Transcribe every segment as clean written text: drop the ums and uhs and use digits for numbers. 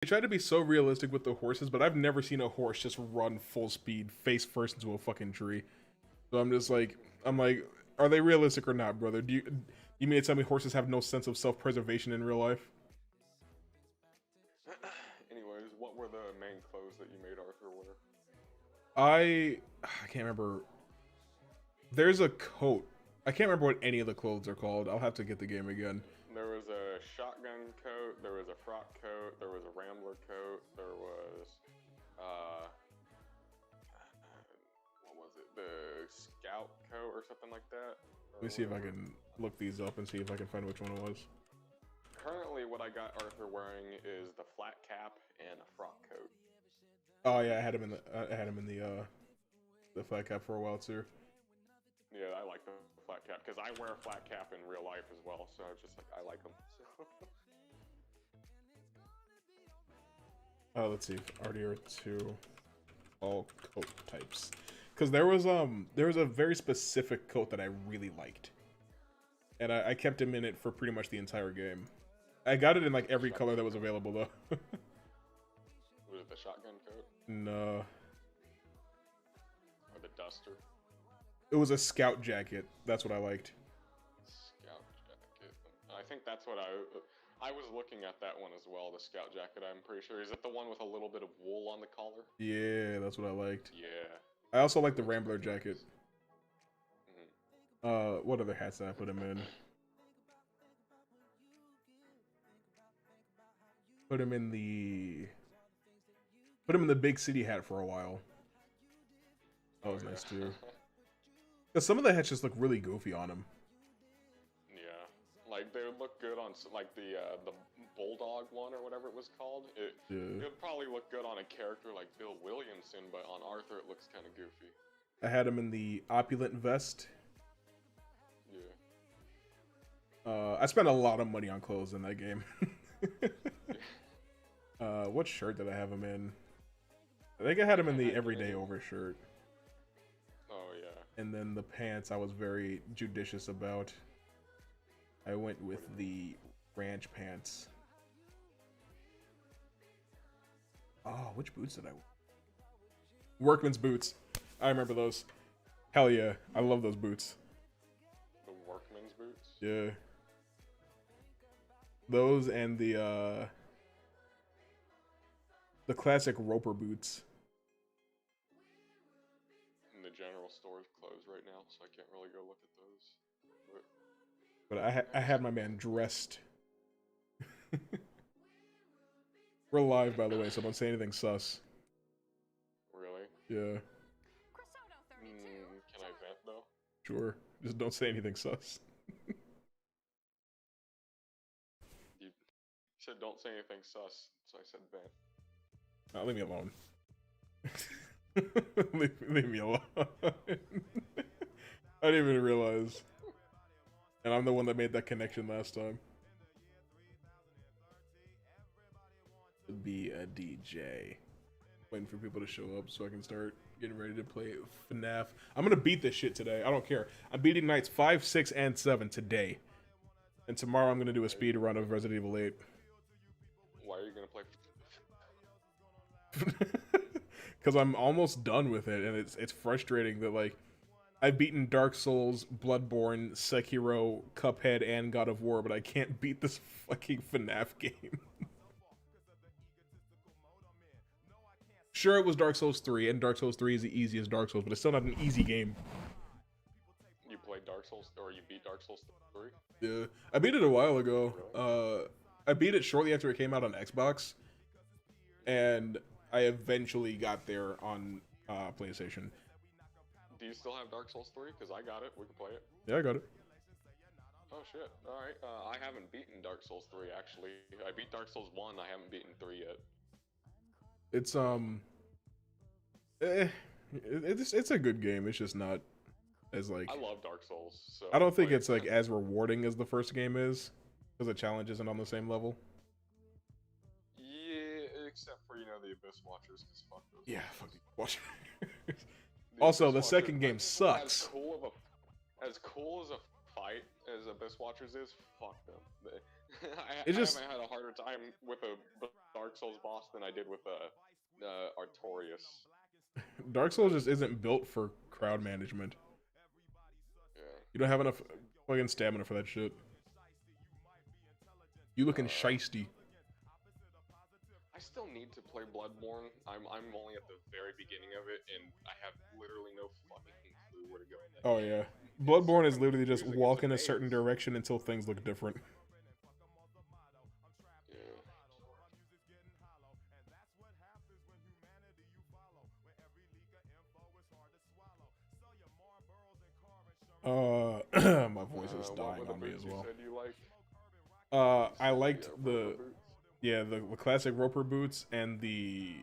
They try to be so realistic with the horses, but I've never seen a horse just run full speed, face first into a fucking tree. So I'm just like, I'm like, are they realistic or not, brother? You mean to tell me horses have no sense of self-preservation in real life? Anyways, what were the main clothes that you made Arthur wear? I can't remember. There's a coat. I can't remember what any of the clothes are called. I'll have to get the game again. There was a shotgun coat, there was a frock coat, there was a rambler coat, there was, what was it? The scout coat or something like that. Let me see if I can look these up and see if I can find which one it was. Currently, what I got Arthur wearing is the flat cap and a frock coat. Oh yeah, I had him in the flat cap for a while too. Yeah, I like the flat cap because I wear a flat cap in real life as well, so it's just like I like them. So. Let's see, RDR2, all coat types, because there was a very specific coat that I really liked, and I kept him in it for pretty much the entire game. I got it in like every color that was available though. Was it the shotgun coat? No. Or the duster? It was a scout jacket. That's what I liked. Scout jacket. I think that's what I was looking at that one as well. The scout jacket. I'm pretty sure. Is it the one with a little bit of wool on the collar? Yeah, that's what I liked. Yeah. I also like the Rambler jacket. Mm-hmm. What other hats did I put him in? Put him in the big city hat for a while. That was nice too. Cause some of the hats just look really goofy on him. Yeah, like they would look good on like the bulldog one or whatever it was called. It would probably look good on a character like Bill Williamson, but on Arthur it looks kind of goofy. I had him in the opulent vest. Yeah. I spent a lot of money on clothes in that game. What shirt did I have him in? I think I had him in the everyday over shirt. Oh yeah. And then the pants I was very judicious about. I went with the ranch pants. Oh, which boots did I wear? Workman's boots. I remember those. Hell yeah, I love those boots. The workman's boots? Yeah. Those and the classic Roper boots. And the general store is closed right now, so I can't really go look at those. But I had my man dressed. We're live, by the way, so don't say anything sus. Really? Yeah. Can I vent though? Sure. Just don't say anything sus. You said don't say anything sus, so I said vent. Oh, leave me alone. leave me alone. I didn't even realize. And I'm the one that made that connection last time. To be a DJ. Waiting for people to show up so I can start getting ready to play FNAF. I'm gonna beat this shit today. I don't care. I'm beating nights 5, 6, and 7 today. And tomorrow I'm gonna do a speed run of Resident Evil 8. Why are you gonna play? Because I'm almost done with it, and it's frustrating that like I've beaten Dark Souls, Bloodborne, Sekiro, Cuphead, and God of War, but I can't beat this fucking FNAF game. Sure, it was Dark Souls 3, and Dark Souls 3 is the easiest Dark Souls, but it's still not an easy game. You played Dark Souls, or you beat Dark Souls 3? Yeah, I beat it a while ago. I beat it shortly after it came out on Xbox, and I eventually got there on PlayStation. Do you still have Dark Souls 3? Because I got it. We can play it. Yeah, I got it. Oh shit. Alright. I haven't beaten Dark Souls 3 actually. I beat Dark Souls 1, I haven't beaten 3 yet. It's it's a good game. It's just not as like I love Dark Souls, so I don't think it's like as rewarding as the first game is, because the challenge isn't on the same level. Yeah, except for the Abyss Watchers, because fuck those. Yeah, fuck the Watchers. Also, the second game sucks. As cool as a fight as Abyss Watchers is, fuck them. It's I just haven't had a harder time with a Dark Souls boss than I did with Artorias. Dark Souls just isn't built for crowd management. Yeah. You don't have enough fucking stamina for that shit. You looking shiesty. I still need to play Bloodborne. I'm only at the very beginning of it, and I have literally no fucking clue where to go. Oh yeah, Bloodborne is literally just walk in a certain direction until things look different. My voice is dying on me as well. I liked the classic roper boots and the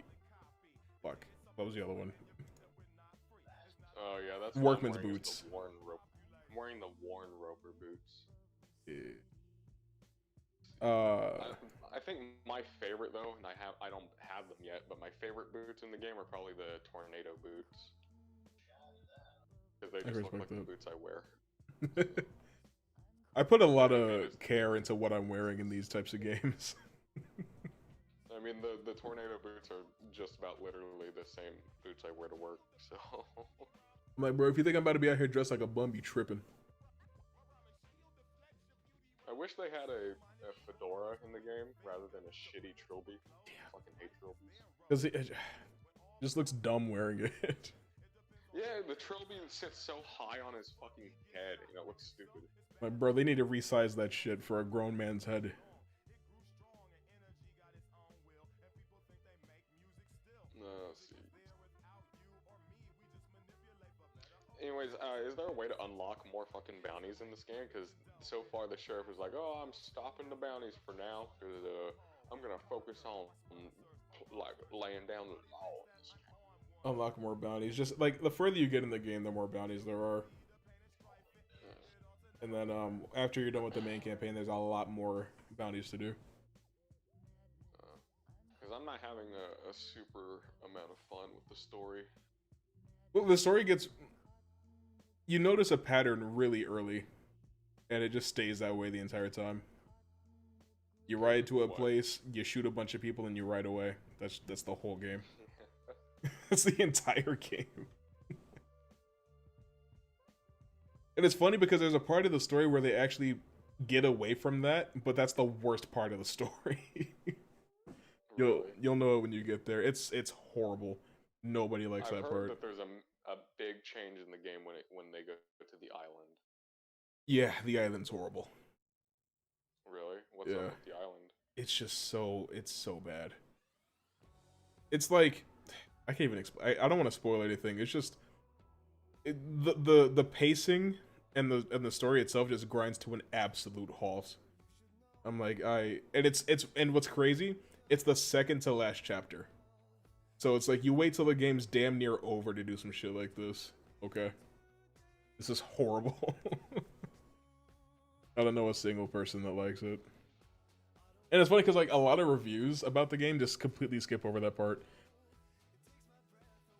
fuck. What was the other one? Oh yeah, that's workman's boots. I'm wearing the worn roper boots. Yeah. I think my favorite though, and I don't have them yet, but my favorite boots in the game are probably the tornado boots. Because they just look like the boots I wear. I put a lot of care into what I'm wearing in these types of games. I mean, the tornado boots are just about literally the same boots I wear to work, so... I'm like, bro, if you think I'm about to be out here dressed like a bum, you tripping. I wish they had a fedora in the game rather than a shitty trilby. Yeah. I fucking hate trilbies. Because it just looks dumb wearing it. Yeah, the trilby sits so high on his fucking head, you know, it looks stupid. Like, bro, they need to resize that shit for a grown man's head. Let's see. Anyways, is there a way to unlock more fucking bounties in this game? Because so far the sheriff is like, oh, I'm stopping the bounties for now, because I'm gonna focus on like laying down the law. Unlock more bounties. Just like the further you get in the game, the more bounties there are. And then after you're done with the main campaign, there's a lot more bounties to do. Because I'm not having a super amount of fun with the story. Well, the story gets... You notice a pattern really early, and it just stays that way the entire time. You ride to a place, you shoot a bunch of people, and you ride away. That's the whole game. That's the entire game. And it's funny because there's a part of the story where they actually get away from that, but that's the worst part of the story. You'll know it when you get there. It's horrible. Nobody likes that part. I've heard that there's a big change in the game when they go to the island. Yeah, the island's horrible. Really? What's up with the island? It's just it's so bad. It's like, I can't even explain. I don't want to spoil anything. It's just the pacing and the story itself just grinds to an absolute halt. I'm like, and what's crazy, it's the second to last chapter. So it's like you wait till the game's damn near over to do some shit like this. Okay. This is horrible. I don't know a single person that likes it. And it's funny because like a lot of reviews about the game just completely skip over that part.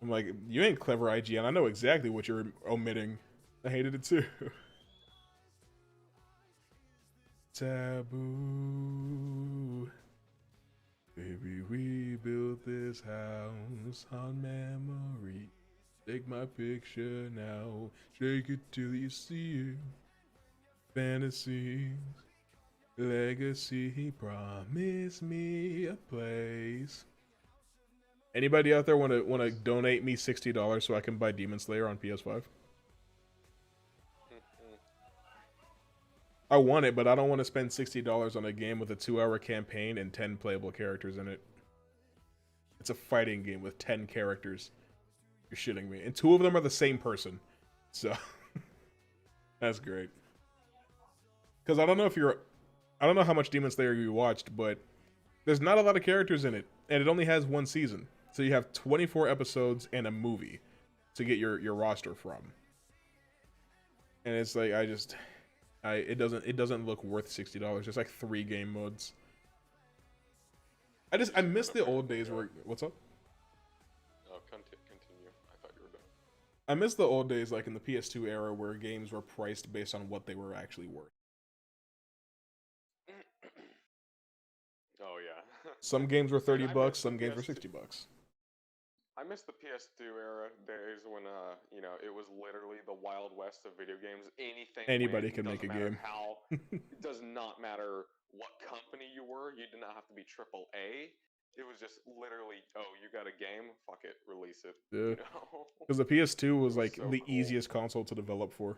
I'm like, you ain't clever, IGN. I know exactly what you're omitting. I hated it too. Taboo. Baby, we built this house on memory. Take my picture now. Shake it till you see it. Fantasies. Legacy. Promise me a place. Anybody out there want to donate me $60 so I can buy Demon Slayer on PS5? I want it, but I don't want to spend $60 on a game with a 2-hour campaign and 10 playable characters in it. It's a fighting game with 10 characters. You're shitting me. And 2 of them are the same person. So, that's great. Because I don't know how much Demon Slayer you watched, but there's not a lot of characters in it. And it only has 1 season. So you have 24 episodes and a movie to get your roster from. And it's like, it doesn't look worth $60. There's like 3 game modes. I miss the old days where, what's up? Oh, continue. I thought you were done. I miss the old days like in the PS2 era where games were priced based on what they were actually worth. Some games were And I $30, miss the some games were PS2. $60. I miss the PS2 era days when you know, it was literally the wild west of video games. Anything Anybody went. can make Doesn't a matter game. how. It does not matter what company you were. You did not have to be triple A. It was just literally, oh, you got a game, fuck it, release it. Yeah, You know, because the PS2 it was was like so the cool. easiest console to develop for.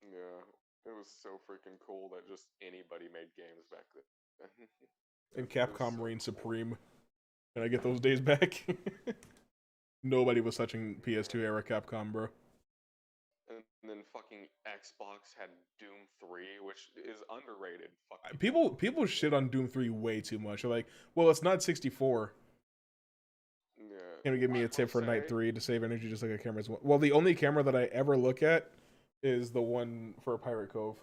Yeah, it was so freaking cool that just anybody made games back then. And It was Capcom so reigned cool. supreme. Can I get those days back? Nobody was touching PS2 era Capcom, bro. And then fucking Xbox had Doom 3, which is underrated. Fucking People shit on Doom 3 way too much. They're like, well, it's not 64. yeah. Can you give me I a tip will for Night say, 3 to save energy just like a camera's one? Well, the only camera that I ever look at is the one for Pirate Cove.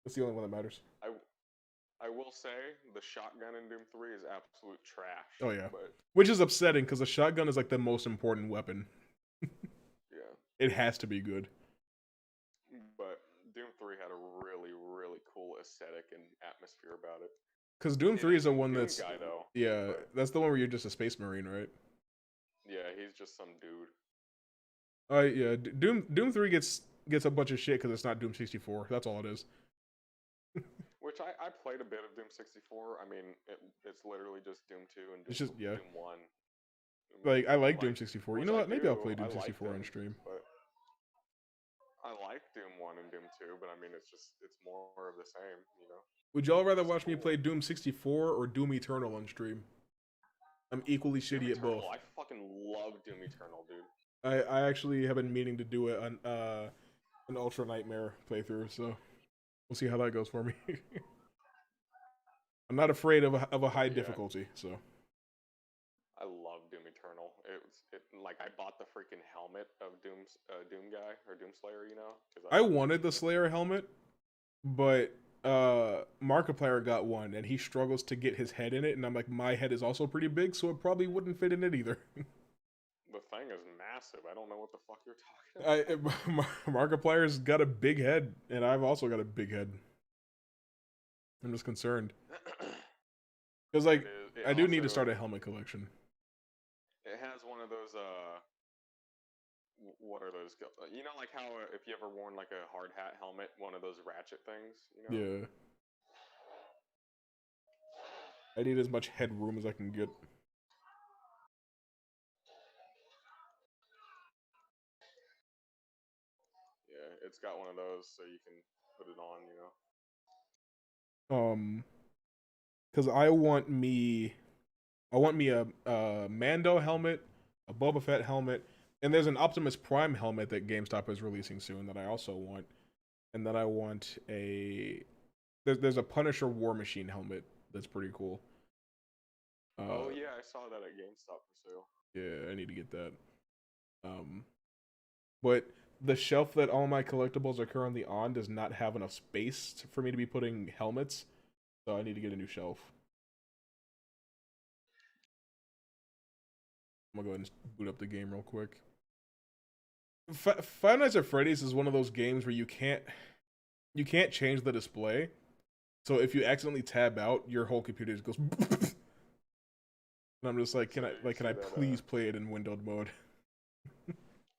It's the only one that matters. I will say the shotgun in Doom 3 is absolute trash. Oh, yeah. But Which is upsetting because the shotgun is like the most important weapon. yeah. It has to be good. But Doom 3 had a really, really cool aesthetic and atmosphere about it. Because Doom 3 is the one Doom that's. guy, though. Yeah, But that's the one where you're just a space marine, right? yeah, he's just some dude. Yeah, Doom 3 gets a bunch of shit because it's not Doom 64. That's all it is. Which I played a bit of Doom 64. I mean, it's literally just Doom 2 and It's just, yeah. Doom 1. Like, I like Doom 64. You which know I what? Maybe I'll do. play Doom I like 64 on them, stream. But I like Doom 1 and Doom 2, but I mean, it's more of the same, you know? Would y'all rather It's watch me cool. play Doom 64 or Doom Eternal on stream? I'm equally Doom shitty at both. Eternal, I fucking love Doom Eternal, dude. I actually have been meaning to do it on an Ultra Nightmare playthrough, so we'll see how that goes for me. I'm not afraid of a high difficulty, so. I love Doom Eternal. Like I bought the freaking helmet of Doom guy or Doom Slayer, you know? I wanted the Slayer helmet, but Markiplier got one, and he struggles to get his head in it, and I'm like, my head is also pretty big, so it probably wouldn't fit in it either. The thing is massive. I don't know what the fuck you're talking about. Markiplier's got a big head, and I've also got a big head. I'm just concerned. Because, like, I do need to start a helmet collection. It has one of those, what are those? You know, like how if you ever worn, like, a hard hat helmet, one of those ratchet things, you know? Yeah. I need as much headroom as I can get. Yeah, it's got one of those, so you can put it on, you know? Because I want me a Mando helmet, a Boba Fett helmet, and there's an Optimus Prime helmet that GameStop is releasing soon that I also want, and then I want there's a Punisher War Machine helmet that's pretty cool. Oh yeah, I saw that at GameStop for sale. Yeah, I need to get that. But the shelf that all my collectibles are currently on does not have enough space for me to be putting helmets, so I need to get a new shelf. I'm gonna go ahead and boot up the game real quick. Five Nights at Freddy's is one of those games where you can't change the display. So if you accidentally tab out, your whole computer just goes. And I'm just like, can I please play it in windowed mode?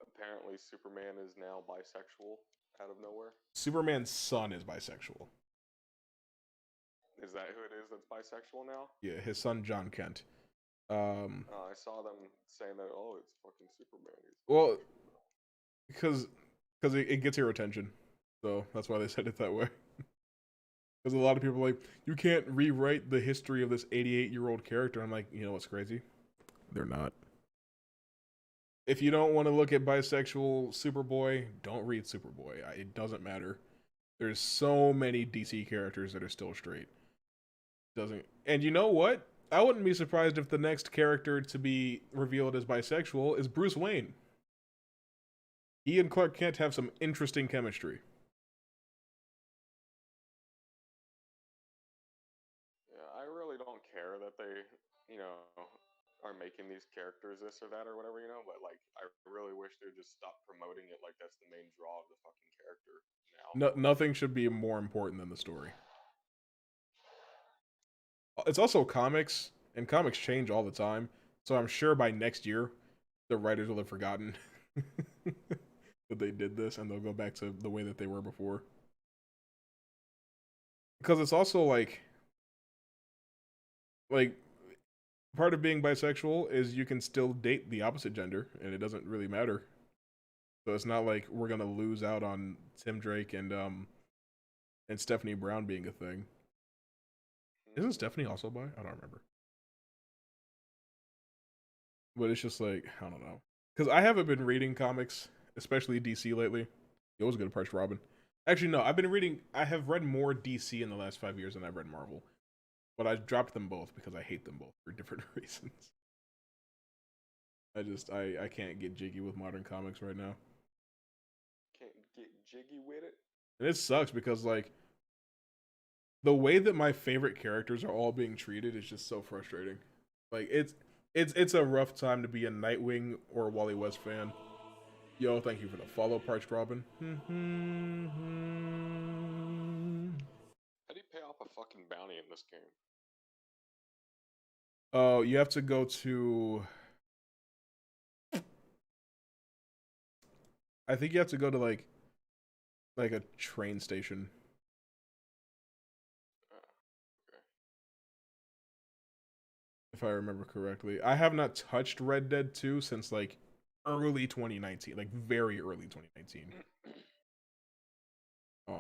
Apparently, Superman is now bisexual out of nowhere. Superman's son is bisexual. Is that who it is that's bisexual now? Yeah, his son John Kent. I saw them saying that. Oh, it's fucking Superman. Well, because it gets your attention, so that's why they said it that way. Because a lot of people are like, you can't rewrite the history of this 88-year-old character. I'm like, you know what's crazy? They're not. If you don't want to look at bisexual Superboy, don't read Superboy. It doesn't matter. There's so many DC characters that are still straight. And you know what? I wouldn't be surprised if the next character to be revealed as bisexual is Bruce Wayne. He and Clark Kent have some interesting chemistry. Yeah, I really don't care that they, you know, are making these characters this or that or whatever, you know, but like I really wish they'd just stop promoting it like that's the main draw of the fucking character now. Nothing should be more important than the story. It's also comics, and comics change all the time. So I'm sure by next year, the writers will have forgotten that they did this, and they'll go back to the way that they were before. Because it's also like part of being bisexual is you can still date the opposite gender, and it doesn't really matter. So it's not like we're gonna lose out on Tim Drake and Stephanie Brown being a thing. Isn't Stephanie also bi? I don't remember. But it's just like, I don't know. Because I haven't been reading comics, especially DC lately. You always go to Parched Robin. Actually, no, I have read more DC in the last 5 years than I've read Marvel. But I dropped them both because I hate them both for different reasons. I can't get jiggy with modern comics right now. Can't get jiggy with it? And it sucks because, like, the way that my favorite characters are all being treated is just so frustrating. Like, it's a rough time to be a Nightwing or a Wally West fan. Yo, thank you for the follow, Parched Robin. How do you pay off a fucking bounty in this game? Oh, you have to go to... I think you have to go to, like a train station. Okay. If I remember correctly. I have not touched Red Dead 2 since, like, early 2019. Like, very early 2019. If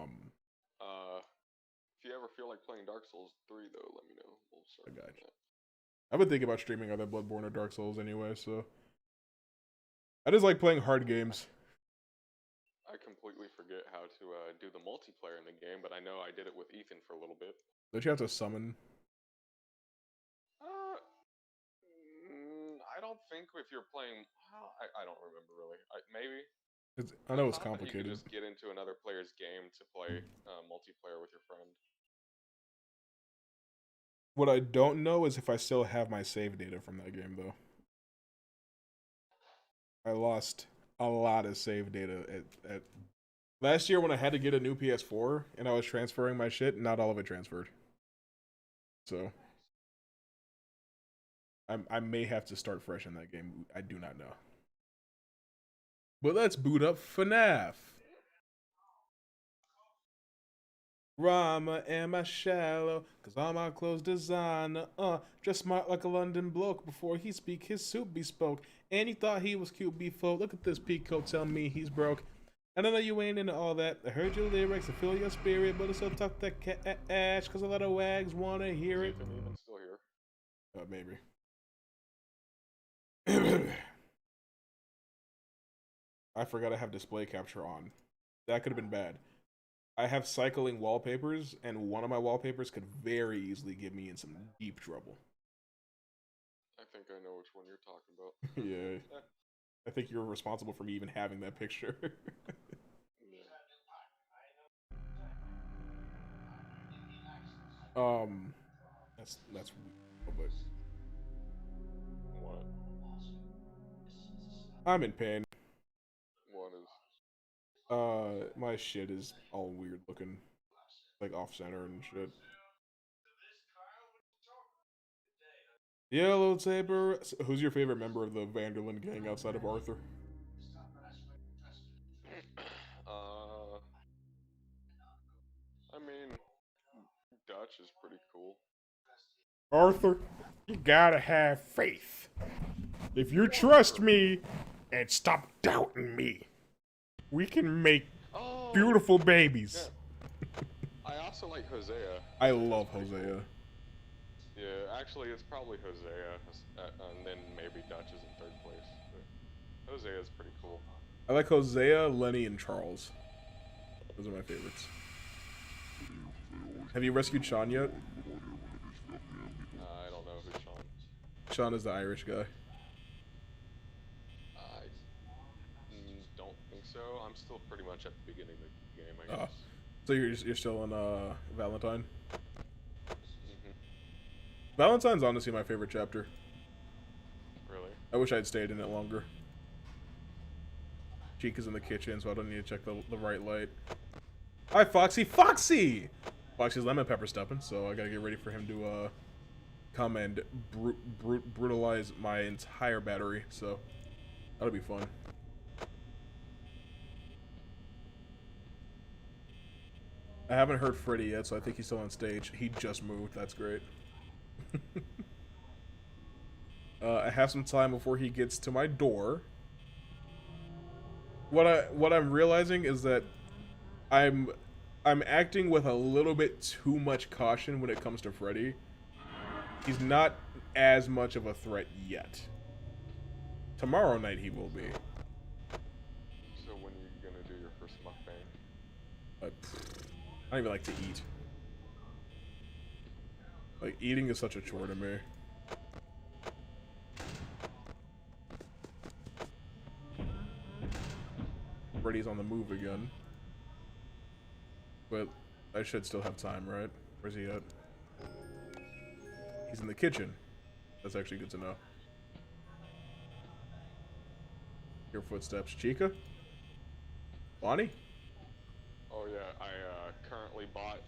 you ever feel like playing Dark Souls 3, though, let me know. We'll start I got you. that. I've been thinking about streaming either Bloodborne or Dark Souls anyway, so... I just like playing hard games. I completely forget how to do the multiplayer in the game, but I know I did it with Ethan for a little bit. Don't you have to summon? I don't think if you're playing... I don't remember, really. Maybe. I know it's complicated. You could just get into another player's game to play multiplayer with your friend. What I don't know is if I still have my save data from that game, though. I lost a lot of save data at last year when I had to get a new PS4 and I was transferring my shit. Not all of it transferred, so I may have to start fresh in that game. I do not know. But let's boot up FNAF. Rama, am I shallow? Cause all my clothes designer, dress smart like a London bloke. Before he speak, his suit bespoke. And he thought he was cute before. Look at this peacoat, tell me he's broke. I don't know you ain't into all that. I heard your lyrics, I feel your spirit, but it's so tough that cash, cause a lot of wags wanna hear it. Is Ethan even still here? Maybe. I forgot I have display capture on. That could have been bad. I have cycling wallpapers, and one of my wallpapers could very easily get me in some deep trouble. I think I know which one you're talking about. Yeah. I think you're responsible for me even having that picture. That's weird, but What? I'm in pain. What is? My shit is all weird looking, like off center and shit. Yellow Taper. Who's your favorite member of the Vanderlyn gang outside of Arthur? I mean, Dutch is pretty cool. Arthur, you gotta have faith. If you trust me and stop doubting me, we can make beautiful babies. Yeah. I also like Hosea. I love Hosea. Yeah, actually, it's probably Hosea, and then maybe Dutch is in third place. But Hosea is pretty cool. I like Hosea, Lenny, and Charles. Those are my favorites. Have you rescued Sean yet? I don't know who's Sean. Sean is the Irish guy. I don't think so. I'm still pretty much at the beginning of the game, I guess. So you're still on Valentine? Mm-hmm. Valentine's honestly my favorite chapter. Really? I wish I'd stayed in it longer. Chica's in the kitchen, so I don't need to check the right light. Hi, Foxy! Foxy! Foxy's lemon pepper stepping, so I gotta get ready for him to come and brutalize my entire battery. So that'll be fun. I haven't heard Freddy yet, so I think he's still on stage. He just moved. That's great. I have some time before he gets to my door. What I'm realizing is that I'm acting with a little bit too much caution when it comes to Freddy. He's not as much of a threat yet. Tomorrow night he will be. So when are you gonna do your first mukbang? I don't even like to eat. Like, eating is such a chore to me. Freddy's on the move again. But I should still have time, right? Where's he at? He's in the kitchen. That's actually good to know. Your footsteps. Chica? Bonnie? Oh yeah, I currently bought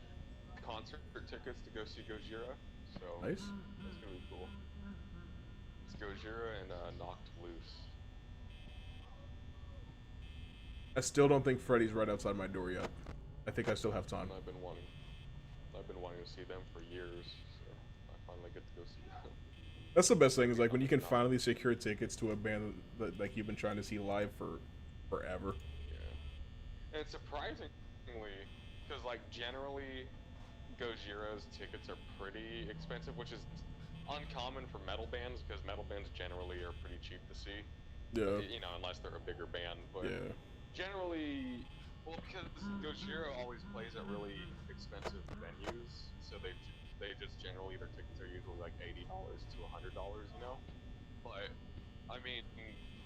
concert tickets to go see Gojira, so Nice. That's gonna be cool. It's Gojira and Knocked Loose. I still don't think Freddy's right outside my door yet. I think I still have time. I've been wanting to see them for years, so I finally get to go see them. That's the best thing, is like when you can finally secure tickets to a band that like you've been trying to see live for forever. Yeah. And surprisingly, because like generally Gojira's tickets are pretty expensive, which is uncommon for metal bands, because metal bands generally are pretty cheap to see. Yeah. You know, unless they're a bigger band, but yeah. Generally, well, because Gojira always plays at really expensive venues, so they just generally, their tickets are usually like $80 to $100, you know? But, I mean,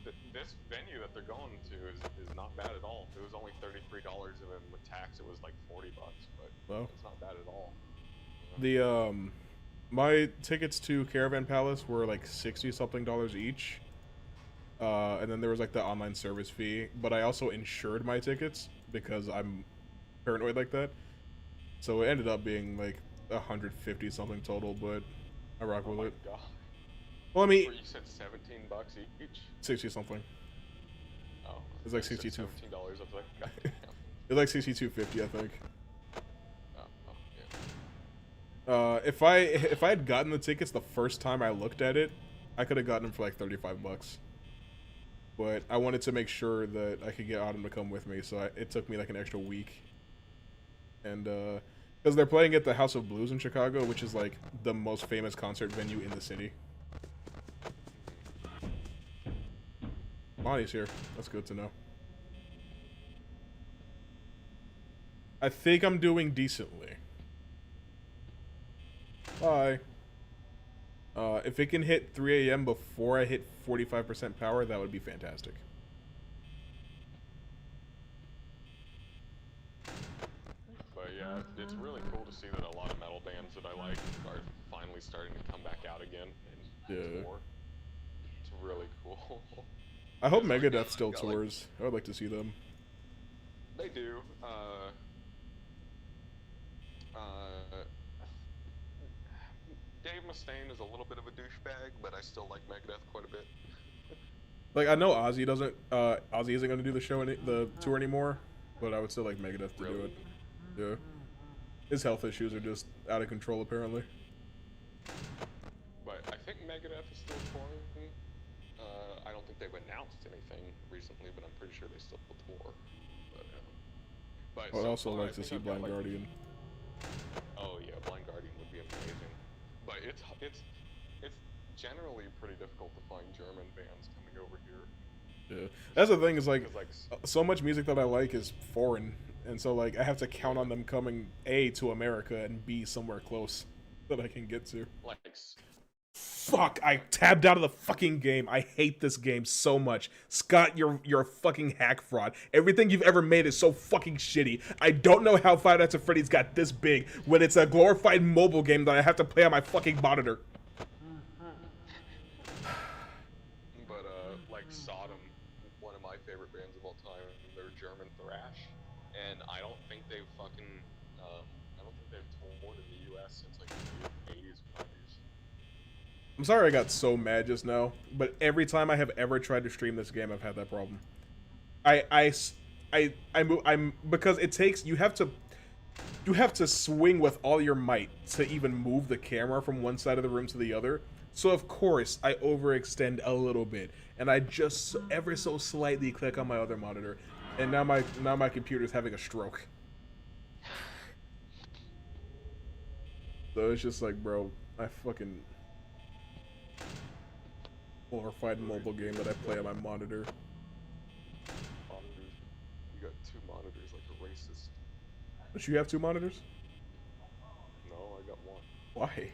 this venue that they're going to is not bad at all. It was only $33, and then with tax it was like $40, but it's not bad at all. You know? The, my tickets to Caravan Palace were like $60-something each. And then there was like the online service fee, but I also insured my tickets because I'm paranoid like that. So it ended up being like 150 something total, but I rock with it. God. Well, I mean, you said $17 each? 60 something. Oh, it's like 62. $17. I was like, goddamn. It's like 62.50, I think. Oh, yeah. If I had gotten the tickets the first time I looked at it, I could have gotten them for like $35. But I wanted to make sure that I could get Autumn to come with me, so it took me like an extra week. And because they're playing at the House of Blues in Chicago, which is like the most famous concert venue in the city. Bonnie's here. That's good to know. I think I'm doing decently. Bye. If it can hit 3 a.m. before I hit 45% power, that would be fantastic. But yeah, it's really cool to see that a lot of metal bands that I like are finally starting to come back out again and tour. It's really cool. I hope Megadeth still tours. I would like to see them. They do. Dave Mustaine is a little bit of a douchebag, but I still like Megadeth quite a bit. Like, I know Ozzy doesn't. Ozzy isn't going to do the tour anymore, but I would still like Megadeth to do it. Yeah. His health issues are just out of control, apparently. But I think Megadeth is still touring. I don't think they've announced anything recently, but I'm pretty sure they still tour. But I'd also like to see Blind Guardian. Oh yeah, Blind Guardian would be amazing. But it's generally pretty difficult to find German bands coming over here. Yeah, that's the thing, is like so much music that I like is foreign, and so like I have to count on them coming A, to America, and B, somewhere close that I can get to. Like, fuck, I tabbed out of the fucking game. I hate this game so much. Scott, you're a fucking hack fraud. Everything you've ever made is so fucking shitty. I don't know how Five Nights at Freddy's got this big when it's a glorified mobile game that I have to play on my fucking monitor. But like Sodom, one of my favorite bands of all time, they're German thrash, and I don't think they've toured in the US since like the 80s or 90s. I'm sorry I got so mad just now, but every time I have ever tried to stream this game, I've had that problem. I'm because it takes you have to swing with all your might to even move the camera from one side of the room to the other. So of course I overextend a little bit, and I just ever so slightly click on my other monitor, and now my computer's having a stroke. So it's just like, bro, I fucking glorified mobile game that I play on my monitor. Monitors. You got 2 monitors like a racist. Don't you have 2 monitors? No, I got 1. Why?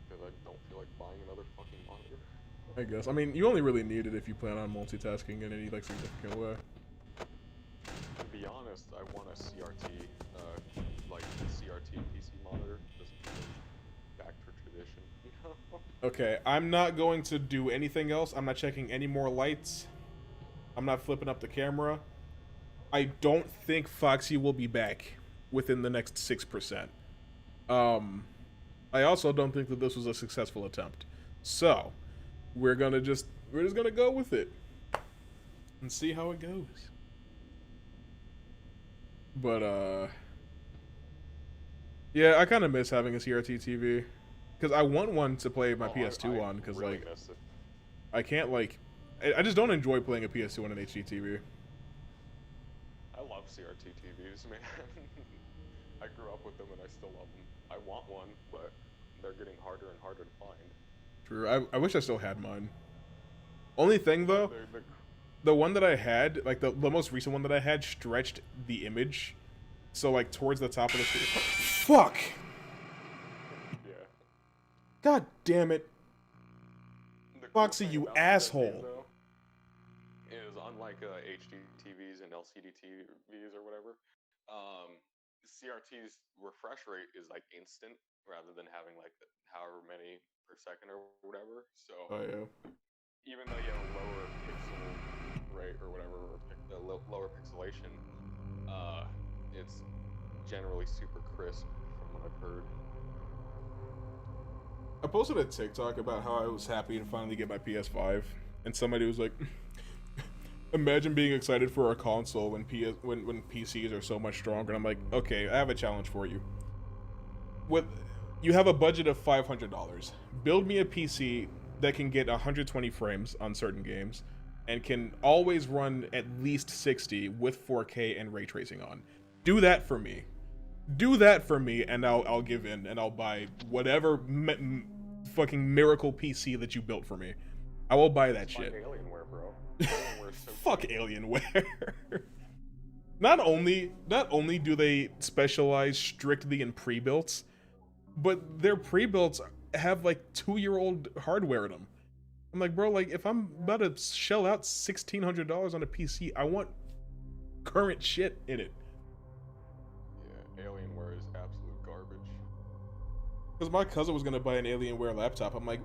Because I don't feel like buying another fucking monitor. I guess. I mean, you only really need it if you plan on multitasking in any like significant way. To be honest, I want a CRT, like CRT PC monitor, just back to tradition, you know? Okay, I'm not going to do anything else. I'm not checking any more lights. I'm not flipping up the camera. I don't think Foxy will be back within the next 6%. I also don't think that this was a successful attempt. So, we're just gonna go with it and see how it goes. But yeah, I kind of miss having a CRT TV because I want one to play my PS2 on, because really like I can't like I just don't enjoy playing a PS2 on an HD TV. I love CRT TVs, man. I grew up with them and I still love them. I want one, but they're getting harder and harder to find. True. I wish I still had mine. Only thing though, the one that I had, like the most recent one that I had, stretched the image, so like towards the top of the screen. Fuck. Yeah. God damn it. Foxy, you asshole. Though, is unlike HD TVs and LCD TVs or whatever, CRT's refresh rate is like instant rather than having like however many per second or whatever. So even though you have a lower pixel rate or whatever, or lower pixelation, it's generally super crisp from what I've heard. I posted a TikTok about how I was happy to finally get my PS5, and somebody was like, imagine being excited for a console when PCs are so much stronger. And I'm like, okay, I have a challenge for you. You have a budget of $500. Build me a PC that can get 120 frames on certain games and can always run at least 60 with 4K and ray tracing on. Do that for me. Do that for me, and I'll give in, and I'll buy whatever fucking miracle PC that you built for me. I will buy that shit. Alienware, bro. Alienware's so Fuck Alienware. Not only do they specialize strictly in pre-builts, but their pre-builts have like 2-year-old hardware in them. I'm like, bro, like if I'm about to shell out $1,600 on a PC, I want current shit in it. Yeah, Alienware is absolute garbage. Because my cousin was gonna buy an Alienware laptop. I'm like,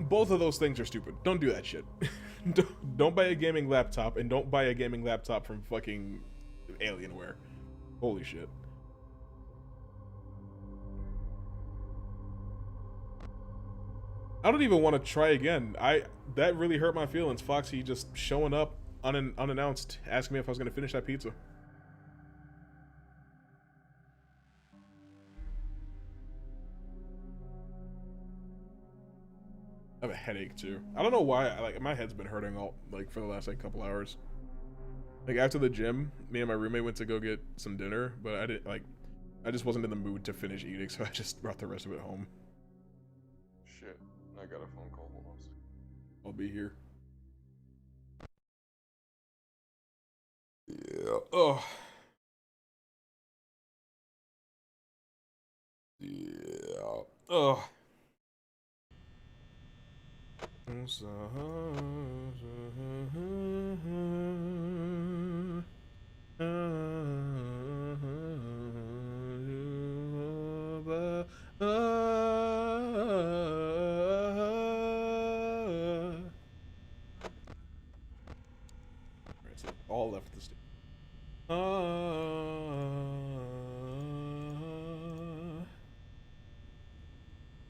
both of those things are stupid. Don't do that shit. Don't buy a gaming laptop, and don't buy a gaming laptop from fucking Alienware. Holy shit. I don't even want to try again. That really hurt my feelings. Foxy just showing up unannounced, asking me if I was gonna finish that pizza. I have a headache too. I don't know why. Like my head's been hurting all for the last couple hours. Like after the gym, me and my roommate went to go get some dinner, but I just wasn't in the mood to finish eating, so I just brought the rest of it home. Shit, I got a phone call. Hold on. I'll be here. Yeah. Oh. Yeah. Oh. All left the stage.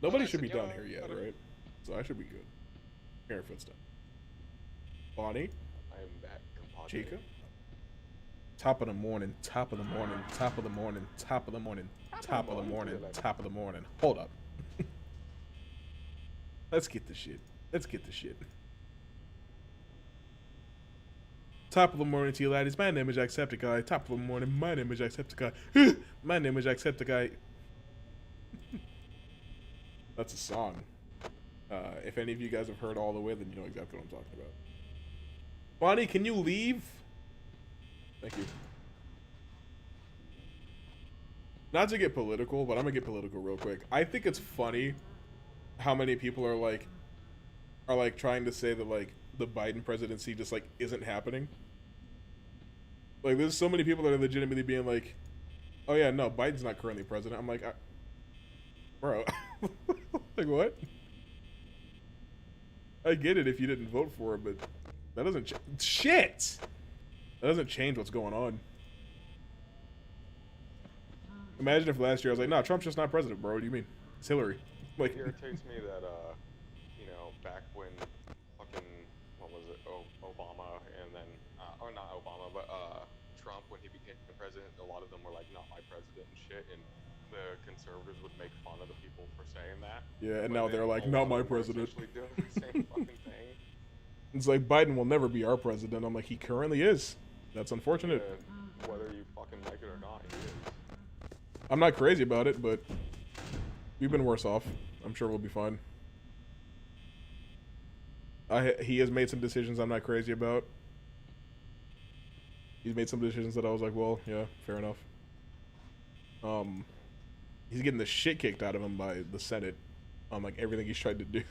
Nobody should be down here yet, right? So I should be good. Hearing footsteps. Bonnie. I am back, compadre. Chica. Top of the morning. Top of the morning. Top of the morning. Top of the morning. Top of the morning. Top of the morning. Hold up. Let's get the shit. Let's get the shit. Top of the morning to you laddies. My name is Jacksepticeye. Top of the morning. My name is Jacksepticeye. My name is Jacksepticeye. That's a song. If any of you guys have heard All the Way, then you know exactly what I'm talking about. Bonnie, can you leave? Thank you. Not to get political, but I'm gonna get political real quick. I think it's funny how many people are like trying to say that like the Biden presidency just like isn't happening. Like there's so many people that are legitimately being like, oh yeah, no, Biden's not currently president. I'm like, bro, like what? I get it if you didn't vote for it, but that doesn't shit. That doesn't change what's going on. Imagine if last year I was like, nah, Trump's just not president, bro. What do you mean? It's Hillary. Like, it irritates me that, you know, back when fucking, what was it, Obama, and then, or not Obama, but, Trump, when he became the president, a lot of them were like, not my president and shit, and the conservatives would make fun of the people for saying that. Yeah, and now they're like, not my president. Doing the same fucking thing. It's like, Biden will never be our president. I'm like, he currently is. That's unfortunate. Yeah, whether you fucking like it or not, he is. I'm not crazy about it, but we've been worse off. I'm sure we'll be fine. He has made some decisions I'm not crazy about. He's made some decisions that I was like, well, yeah, fair enough. He's getting the shit kicked out of him by the Senate on like everything he's tried to do.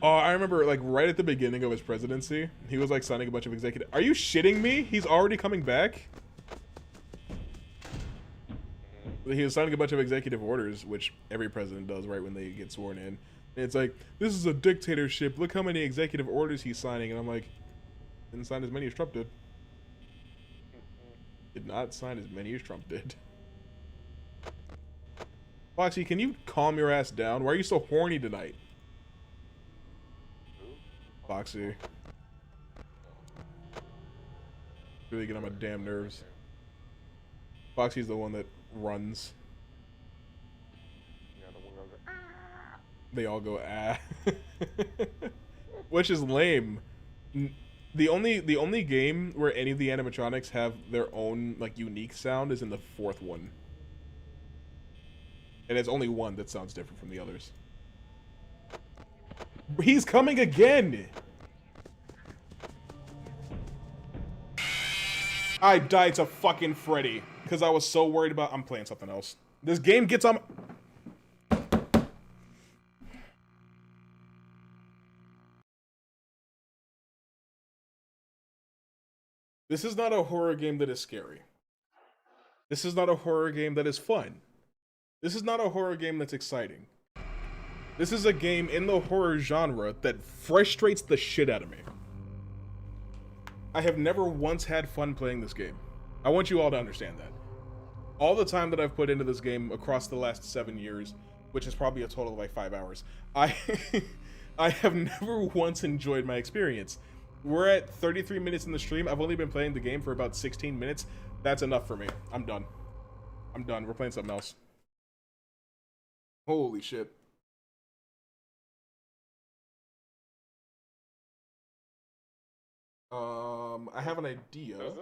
Oh, I remember like right at the beginning of his presidency, he was like signing a bunch of executive. Are you shitting me? He's already coming back? He was signing a bunch of executive orders, which every president does right when they get sworn in. And it's like, this is a dictatorship. Look how many executive orders he's signing. And I'm like, didn't sign as many as Trump did. Did not sign as many as Trump did. Foxy, can you calm your ass down? Why are you so horny tonight? Foxy. Really get on my damn nerves. Foxy's the one that runs. Yeah, the one goes, ah. They all go ah. Which is lame. The only game where any of the animatronics have their own like unique sound is in the fourth one. And it's only one that sounds different from the others. He's coming again! I died to fucking Freddy because I was so worried about. I'm playing something else. This game gets on. This is not a horror game that is scary. This is not a horror game that is fun. This is not a horror game that's exciting. This is a game in the horror genre that frustrates the shit out of me. I have never once had fun playing this game. I want you all to understand that. All the time that I've put into this game across the last 7 years, which is probably a total of like 5 hours, I have never once enjoyed my experience. We're at 33 minutes in the stream. I've only been playing the game for about 16 minutes. That's enough for me. I'm done. I'm done. We're playing something else. Holy shit. I have an idea. Does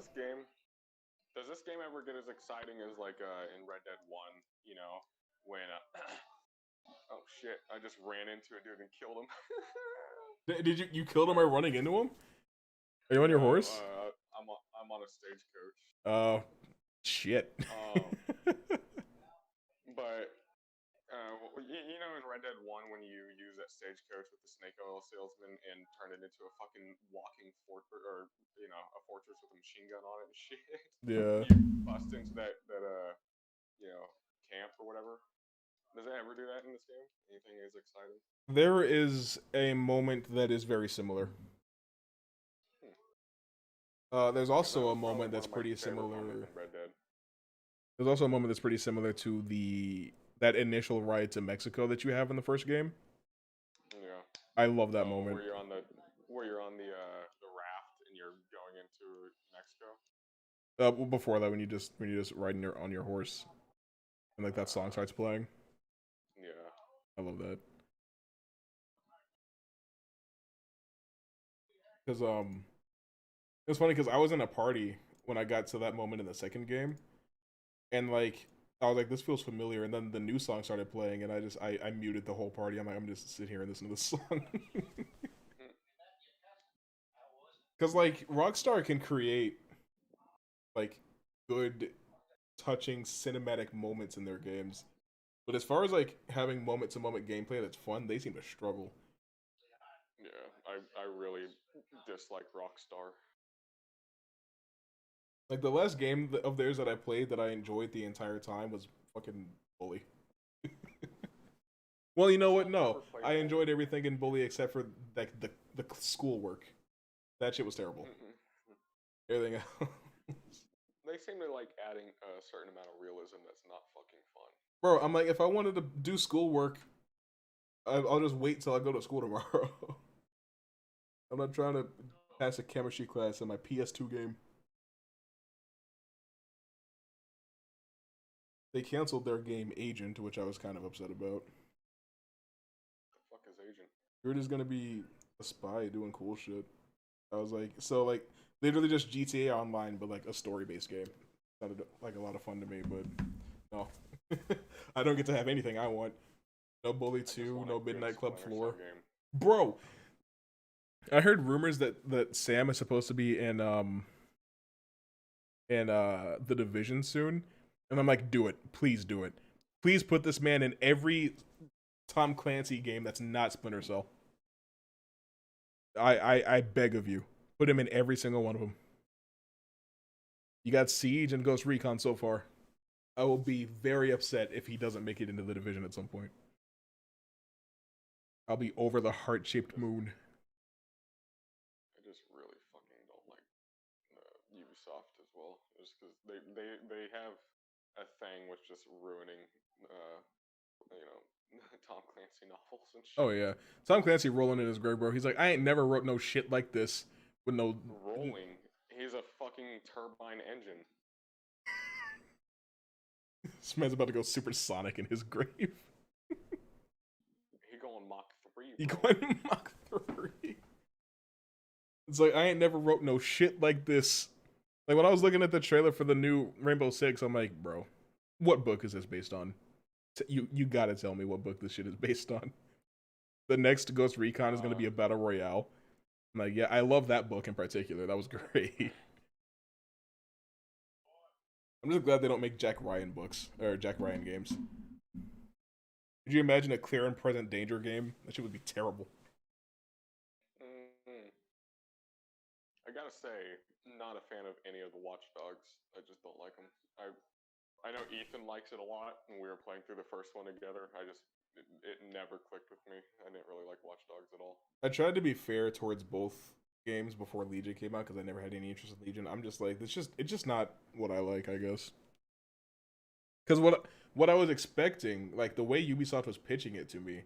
this game ever get as exciting as like in Red Dead 1, you know, when oh shit, I just ran into a dude and killed him. Did you killed him by running into him? Are you on your horse? I'm on a stagecoach. Oh, shit. But you know, in Red Dead 1, when you use that stagecoach with the snake oil salesman and turn it into a fucking walking fortress, or you know, a fortress with a machine gun on it and shit. Yeah. You bust into that you know, camp or whatever. Does it ever do that in this game? Anything as exciting? There is a moment that is very similar. There's also a moment that's pretty similar. Red Dead. There's also a moment that's pretty similar to that initial ride to Mexico that you have in the first game. Yeah. I love that moment. Where you're on the raft and you're going into Mexico. Before that, when you just riding on your horse, and like that song starts playing. Yeah. I love that. Because it's funny because I was in a party when I got to that moment in the second game, and like I was like, this feels familiar, and then the new song started playing, and I muted the whole party. I'm like, I'm just sit here and listen to this song. Because like Rockstar can create like good, touching cinematic moments in their games, but as far as like having moment to moment gameplay that's fun, they seem to struggle. Yeah, I really dislike Rockstar. Like the last game of theirs that I played that I enjoyed the entire time was fucking Bully. Well, you know what? No, I enjoyed everything in Bully except for like the schoolwork. That shit was terrible. Everything else. They seem to like adding a certain amount of realism that's not fucking fun. Bro, I'm like, if I wanted to do schoolwork, I'll just wait till I go to school tomorrow. I'm not trying to pass a chemistry class in my PS2 game. They canceled their game Agent, which I was kind of upset about. The fuck is Agent? You're just gonna be a spy doing cool shit. I was like, so like literally just GTA Online, but like a story-based game. Sounded like a lot of fun to me, but no, I don't get to have anything I want. No Bully 2, no Midnight Club Floor, bro. I heard rumors that Sam is supposed to be in The Division soon, and I'm like, do it, please do it, please put this man in every Tom Clancy game that's not Splinter Cell. I beg of you, put him in every single one of them. You got Siege and Ghost Recon so far. I will be very upset if he doesn't make it into The Division at some point. I'll be over the heart-shaped moon. I just really fucking don't like Ubisoft as well, just because they have a thing with just ruining, you know, Tom Clancy novels and shit. Oh yeah, Tom Clancy rolling in his grave, bro. He's like, I ain't never wrote no shit like this with no rolling. He's a fucking turbine engine. This man's about to go supersonic in his grave. He going Mach 3. He going Mach 3. It's like, I ain't never wrote no shit like this. Like when I was looking at the trailer for the new Rainbow Six, I'm like, bro, what book is this based on? You gotta tell me what book this shit is based on. The next Ghost Recon is gonna be a battle royale. I'm like, yeah, I love that book in particular. That was great. I'm just glad they don't make Jack Ryan books or Jack Ryan games. Could you imagine a clear and present danger game? That shit would be terrible. I gotta say, not a fan of any of the Watch Dogs. I just don't like them. I know Ethan likes it a lot, and we were playing through the first one together. It never clicked with me. I didn't really like Watch Dogs at all. I tried to be fair towards both games before Legion came out because I never had any interest in Legion. I'm just like, it's just not what I like, I guess. Because what I was expecting, like the way Ubisoft was pitching it to me,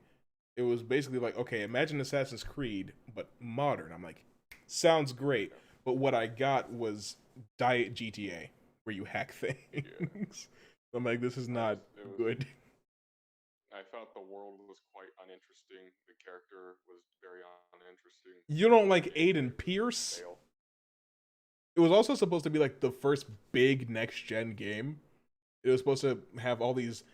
it was basically like, okay, imagine Assassin's Creed but modern. I'm like, sounds great, but what I got was Diet GTA where you hack things. Yeah. I'm like, this is not good. I felt the world was quite uninteresting. The character was very uninteresting. You don't like Aiden Pierce? It was also supposed to be like the first big next gen game. It was supposed to have all these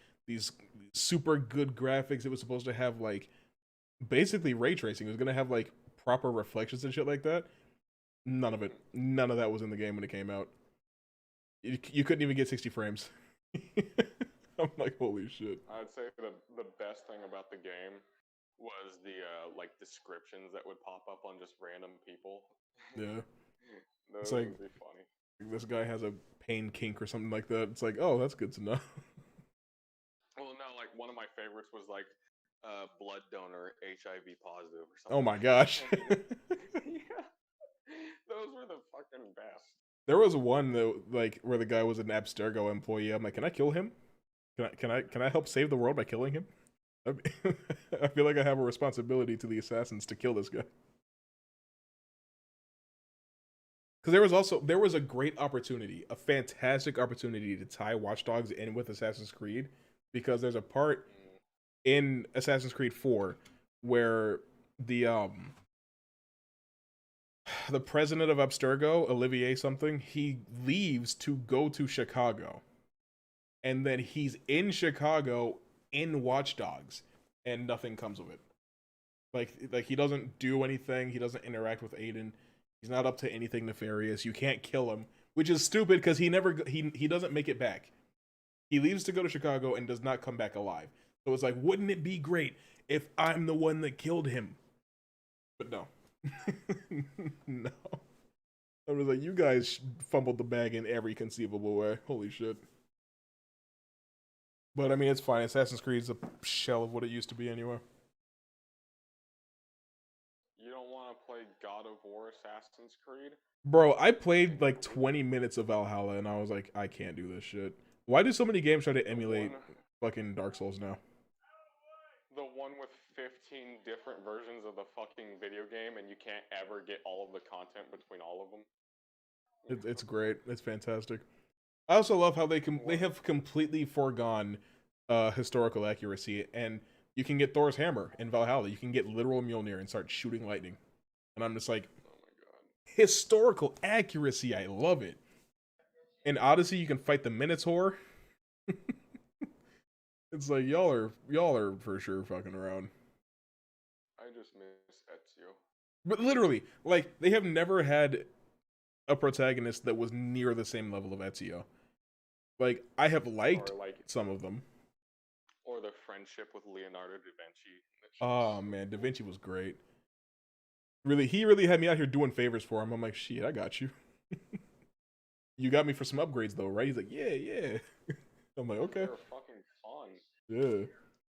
super good graphics. It was supposed to have like basically ray tracing. It was gonna have like proper reflections and shit like that. None of that was in the game when it came out. You couldn't even get 60 frames. I'm like, holy shit. I'd say the best thing about the game was the like descriptions that would pop up on just random people. Yeah. Those would be funny. This guy has a pain kink or something like that. It's like, oh, that's good to know. Well, no, like one of my favorites was like blood donor HIV positive or something. Oh my gosh. Yeah. Those were the fucking best. There was one though, like where the guy was an Abstergo employee. I'm like, can I kill him? Can I help save the world by killing him? I feel like I have a responsibility to the assassins to kill this guy. Because there was a great opportunity, a fantastic opportunity to tie Watch Dogs in with Assassin's Creed, because there's a part in Assassin's Creed 4 where the president of Abstergo, Olivier something, he leaves to go to Chicago. And then he's in Chicago in Watch Dogs, and nothing comes of it. Like he doesn't do anything. He doesn't interact with Aiden. He's not up to anything nefarious. You can't kill him, which is stupid because he doesn't make it back. He leaves to go to Chicago and does not come back alive. So it's like, wouldn't it be great if I'm the one that killed him? But no. No. I was like, you guys fumbled the bag in every conceivable way. Holy shit. But I mean, it's fine. Assassin's Creed's a shell of what it used to be anyway. You don't want to play God of War Assassin's Creed? Bro, I played like 20 minutes of Valhalla and I was like, I can't do this shit. Why do so many games try to emulate fucking Dark Souls now? The one with 15 different versions of the fucking video game and you can't ever get all of the content between all of them? It's great. It's fantastic. I also love how they have completely foregone historical accuracy, and you can get Thor's hammer in Valhalla. You can get literal Mjolnir and start shooting lightning. And I'm just like, oh my god, historical accuracy. I love it. In Odyssey, you can fight the Minotaur. It's like y'all are for sure fucking around. I just miss Ezio. But literally, like they have never had a protagonist that was near the same level of Ezio. Like, I have liked some of them. Or the friendship with Leonardo da Vinci. Oh man, Da Vinci was great. Really, he really had me out here doing favors for him. I'm like, shit, I got you. You got me for some upgrades though, right? He's like, yeah. I'm like, okay. They were fucking fun. Yeah.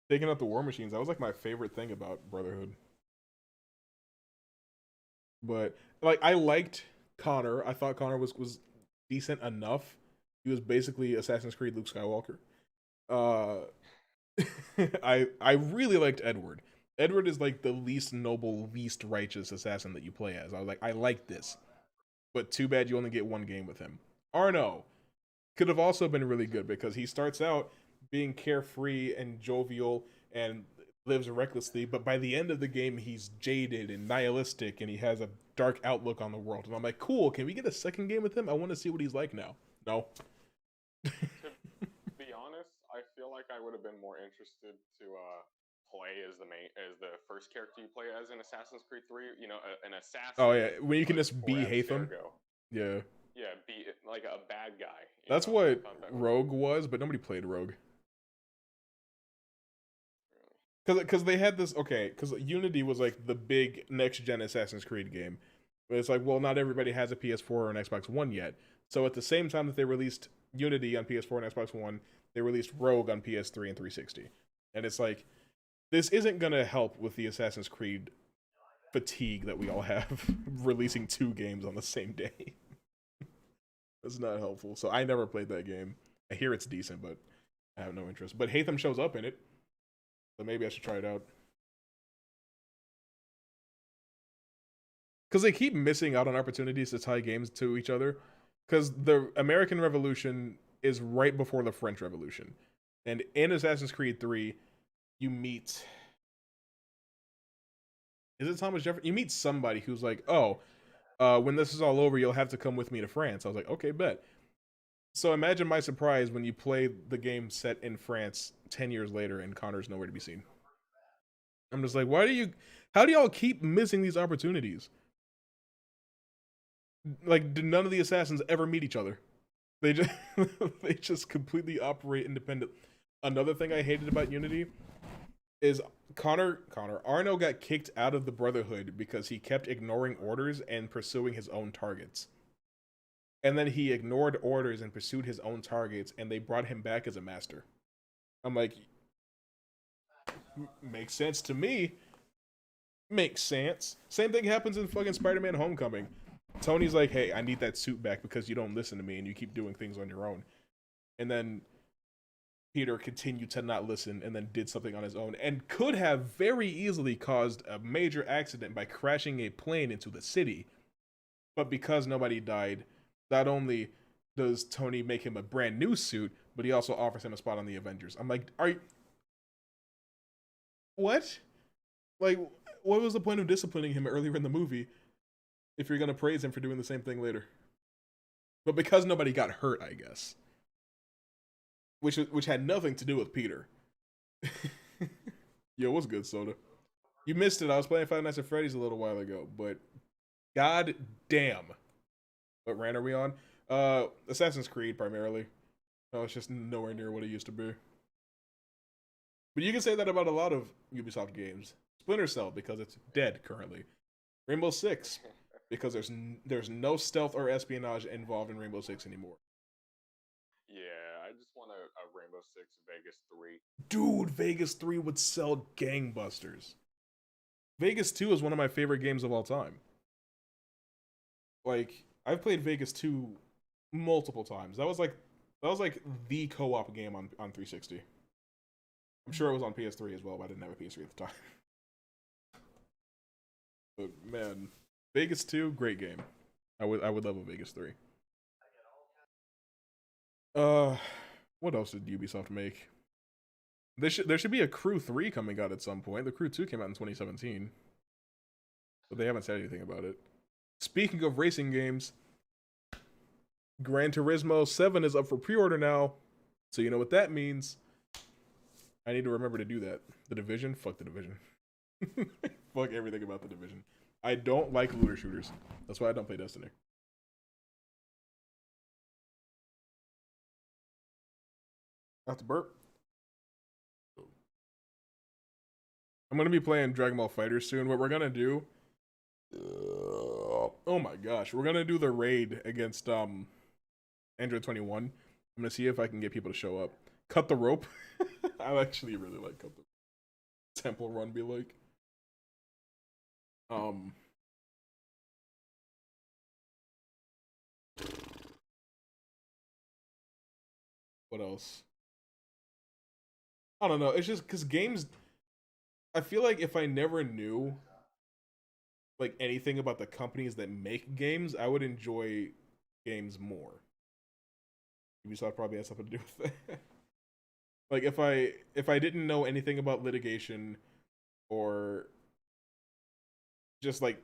Taking out the war machines, that was like my favorite thing about Brotherhood. But like, I liked Connor. I thought Connor was decent enough. He was basically Assassin's Creed Luke Skywalker. I really liked Edward. Edward is like the least noble, least righteous assassin that you play as. I was like, I like this. But too bad you only get one game with him. Arno could have also been really good because he starts out being carefree and jovial and lives recklessly, but by the end of the game he's jaded and nihilistic and he has a dark outlook on the world. And I'm like, cool, can we get a second game with him? I want to see what he's like now. No. To be honest, I feel like I would have been more interested to play as the first character you play as in Assassin's Creed 3. You know, an assassin. Oh yeah, when you can just be Haytham. Yeah. Yeah, be like a bad guy. That's what Rogue was, but nobody played Rogue. Because they had this, okay, because Unity was like the big next-gen Assassin's Creed game. But it's like, well, not everybody has a PS4 or an Xbox One yet. So at the same time that they released Unity on PS4 and Xbox One, they released Rogue on PS3 and 360. And it's like, this isn't going to help with the Assassin's Creed fatigue that we all have, releasing 2 games on the same day. That's not helpful. So I never played that game. I hear it's decent, but I have no interest. But Haytham shows up in it. So maybe I should try it out. Because they keep missing out on opportunities to tie games to each other. Because the American Revolution is right before the French Revolution. And in Assassin's Creed 3, you meet... Is it Thomas Jefferson? You meet somebody who's like, oh, when this is all over, you'll have to come with me to France. I was like, okay, bet. So imagine my surprise when you play the game set in France 10 years later and Connor's nowhere to be seen. I'm just like, how do y'all keep missing these opportunities? Like, do none of the assassins ever meet each other? They just, they just completely operate independent. Another thing I hated about Unity is Arno got kicked out of the Brotherhood because he kept ignoring orders and pursuing his own targets. And then he ignored orders and pursued his own targets, and they brought him back as a master. I'm like, makes sense to me. Makes sense. Same thing happens in fucking Spider-Man Homecoming. Tony's like, hey, I need that suit back because you don't listen to me and you keep doing things on your own. And then Peter continued to not listen and then did something on his own and could have very easily caused a major accident by crashing a plane into the city. But because nobody died, not only does Tony make him a brand new suit, but he also offers him a spot on the Avengers. I'm like, are you... What? Like, what was the point of disciplining him earlier in the movie if you're going to praise him for doing the same thing later? But because nobody got hurt, I guess. Which had nothing to do with Peter. Yo, what's good, Soda? You missed it. I was playing Five Nights at Freddy's a little while ago, but god damn. What rant are we on? Assassin's Creed, primarily. Oh, it's just nowhere near what it used to be. But you can say that about a lot of Ubisoft games. Splinter Cell, because it's dead currently. Rainbow Six, because there's no stealth or espionage involved in Rainbow Six anymore. Yeah, I just want a Rainbow Six Vegas 3. Dude, Vegas 3 would sell gangbusters. Vegas 2 is one of my favorite games of all time. Like, I've played Vegas 2 multiple times. That was like the co-op game on 360. I'm sure it was on PS3 as well, but I didn't have a PS3 at the time. But man, Vegas 2, great game. I would love a Vegas 3. What else did Ubisoft make? There should be a Crew 3 coming out at some point. The Crew 2 came out in 2017. But they haven't said anything about it. Speaking of racing games, Gran Turismo 7 is up for pre-order now. So you know what that means. I need to remember to do that. The Division? Fuck The Division. Fuck everything about The Division. I don't like looter shooters. That's why I don't play Destiny. I have to burp. I'm going to be playing Dragon Ball FighterZ soon. What we're going to do... oh my gosh. We're going to do the raid against Android 21. I'm going to see if I can get people to show up. Cut the rope. I actually really like Cut the Temple Run be like. What else? I don't know. It's just because games... I feel like if I never knew like anything about the companies that make games, I would enjoy games more. Ubisoft probably has something to do with that. Like if I didn't know anything about litigation or just like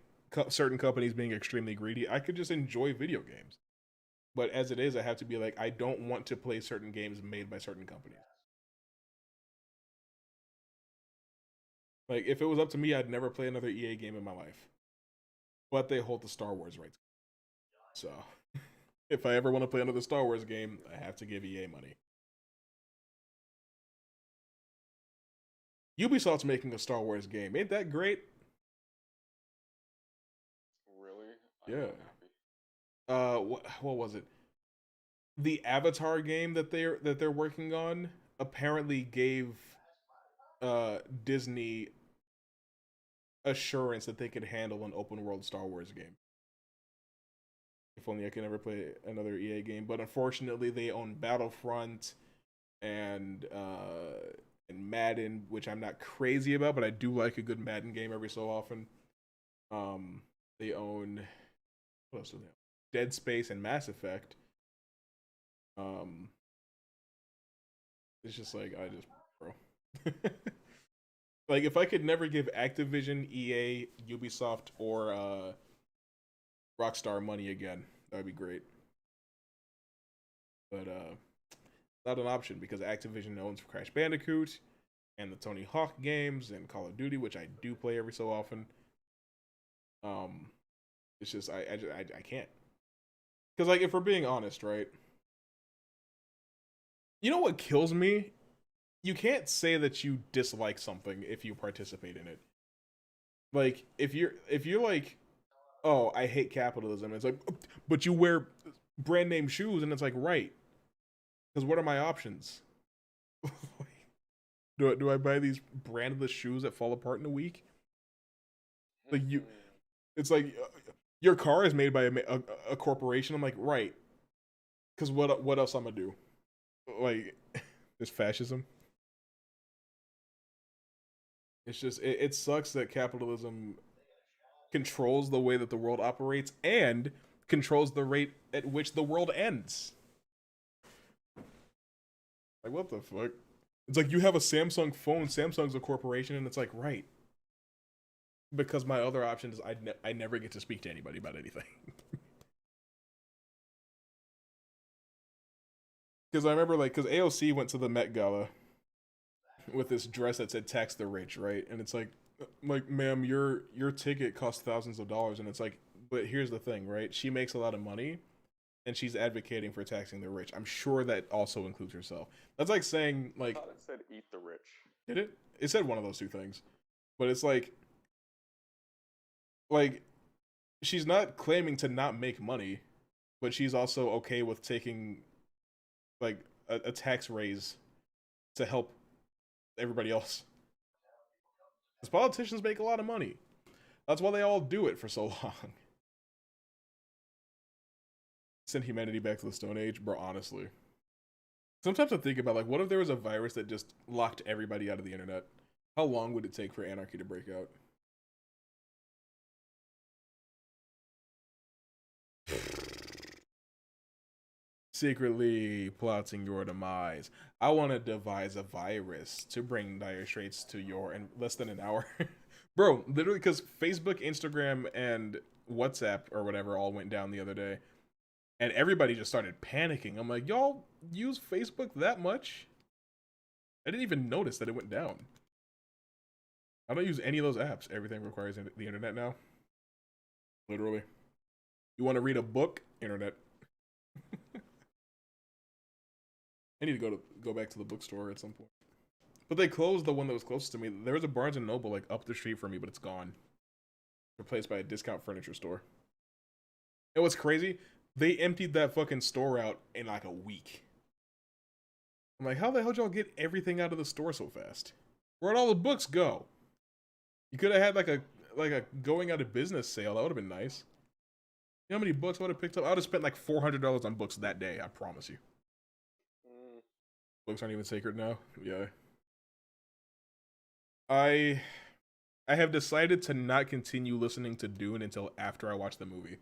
certain companies being extremely greedy, I could just enjoy video games. But as it is, I have to be like, I don't want to play certain games made by certain companies. Like if it was up to me, I'd never play another EA game in my life. But they hold the Star Wars rights. So if I ever want to play another Star Wars game, I have to give EA money. Ubisoft's making a Star Wars game. Ain't that great? Really? Yeah. What was it? The Avatar game that they're working on apparently gave Disney assurance that they could handle an open world Star Wars game. If only I could never play another EA game. But unfortunately, they own Battlefront and Madden, which I'm not crazy about, but I do like a good Madden game every so often. They own, what else do they own? Dead Space and Mass Effect. It's just like, bro. Like, if I could never give Activision, EA, Ubisoft, or Rockstar money again, that would be great. But not an option because Activision owns Crash Bandicoot and the Tony Hawk games and Call of Duty, which I do play every so often. It's just I can't. Because like if we're being honest, right? You know what kills me? You can't say that you dislike something if you participate in it. Like if you're like, oh, I hate capitalism. It's like, but you wear brand name shoes, and it's like, right? Because what are my options? Do I buy these brandless shoes that fall apart in a week? Like it's like your car is made by a corporation. I'm like, right. Because what else I'm gonna do? Like, there's fascism. It's just it sucks that capitalism controls the way that the world operates and controls the rate at which the world ends. Like, what the fuck? It's like you have a Samsung phone. Samsung's a corporation, and it's like, right. Because my other option is I never get to speak to anybody about anything. Because I remember, like, because AOC went to the Met Gala with this dress that said "tax the rich," right? And it's like, ma'am, your ticket costs thousands of dollars, and it's like, but here's the thing, right? She makes a lot of money, and she's advocating for taxing the rich. I'm sure that also includes herself. That's like saying, like, I thought it said "eat the rich." did it? It said one of those two things, but it's like she's not claiming to not make money, but she's also okay with taking like a tax raise to help everybody else. Because politicians make a lot of money. That's why they all do it for so long. Send humanity back to the Stone Age, bro. Honestly, sometimes I think about, like, what if there was a virus that just locked everybody out of the internet? How long would it take for anarchy to break out? Secretly plotting your demise. I want to devise a virus to bring Dire Straits to your in less than an hour. Bro, literally, because Facebook, Instagram, and WhatsApp or whatever all went down the other day, and everybody just started panicking. I'm like, y'all use Facebook that much? I didn't even notice that it went down. I don't use any of those apps. Everything requires the internet now. Literally. You want to read a book? Internet. I need to go back to the bookstore at some point. But they closed the one that was closest to me. There was a Barnes and Noble like up the street from me, but it's gone. Replaced by a discount furniture store. And what's crazy? They emptied that fucking store out in like a week. I'm like, how the hell did y'all get everything out of the store so fast? Where'd all the books go? You could have had like a going out of business sale. That would have been nice. You know how many books I would have picked up? I would have spent like $400 on books that day. I promise you. Books aren't even sacred now. Yeah. I have decided to not continue listening to Dune until after I watch the movie,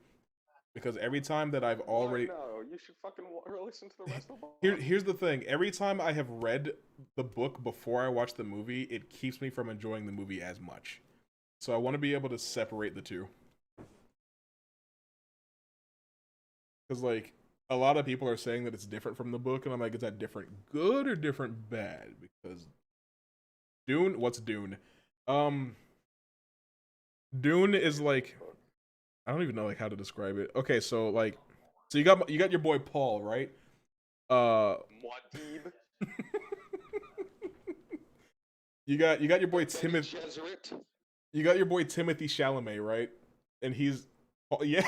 because every time that I've already no, you should fucking listen to the rest of the book. Here's the thing: every time I have read the book before I watch the movie, it keeps me from enjoying the movie as much. So I want to be able to separate the two, because like a lot of people are saying that it's different from the book, and I'm like, is that different good or different bad? Because Dune, what's Dune? Dune is like, I don't even know like how to describe it. Okay, so like, so you got your boy Paul, right? Muad'Dib. You got your boy Timothy. You got your boy Timothy Chalamet, right? And he's, oh, yeah.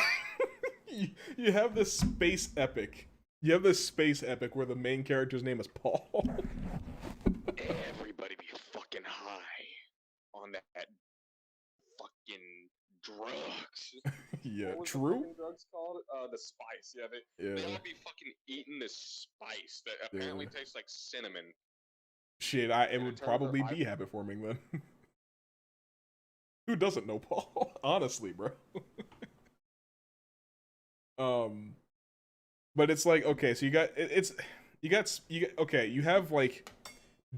you have this space epic. You have this space epic where the main character's name is Paul. Everybody be fucking high on that fucking drugs. Yeah, what was true. The drugs called? The spice. Yeah, they all be fucking eating this spice that apparently tastes like cinnamon. Shit, it would probably be habit forming then. Who doesn't know Paul? Honestly, bro. But it's like, okay, so you got okay, you have like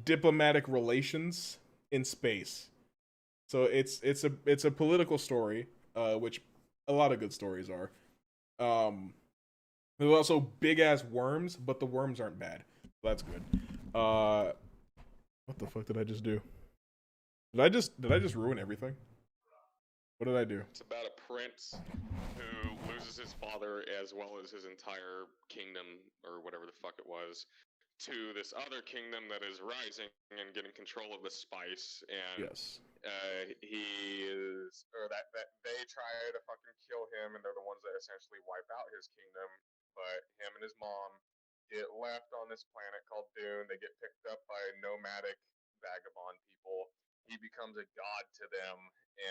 diplomatic relations in space. So it's a political story, which a lot of good stories are. There's also big ass worms, but the worms aren't bad. So that's good. What the fuck did I just do? Did I just ruin everything? What did I do? It's about a prince who loses his father as well as his entire kingdom, or whatever the fuck it was, to this other kingdom that is rising and getting control of the spice. And yes, he is, or that they try to fucking kill him, and they're the ones that essentially wipe out his kingdom. But him and his mom get left on this planet called Dune. They get picked up by nomadic vagabond people. he becomes a god to them,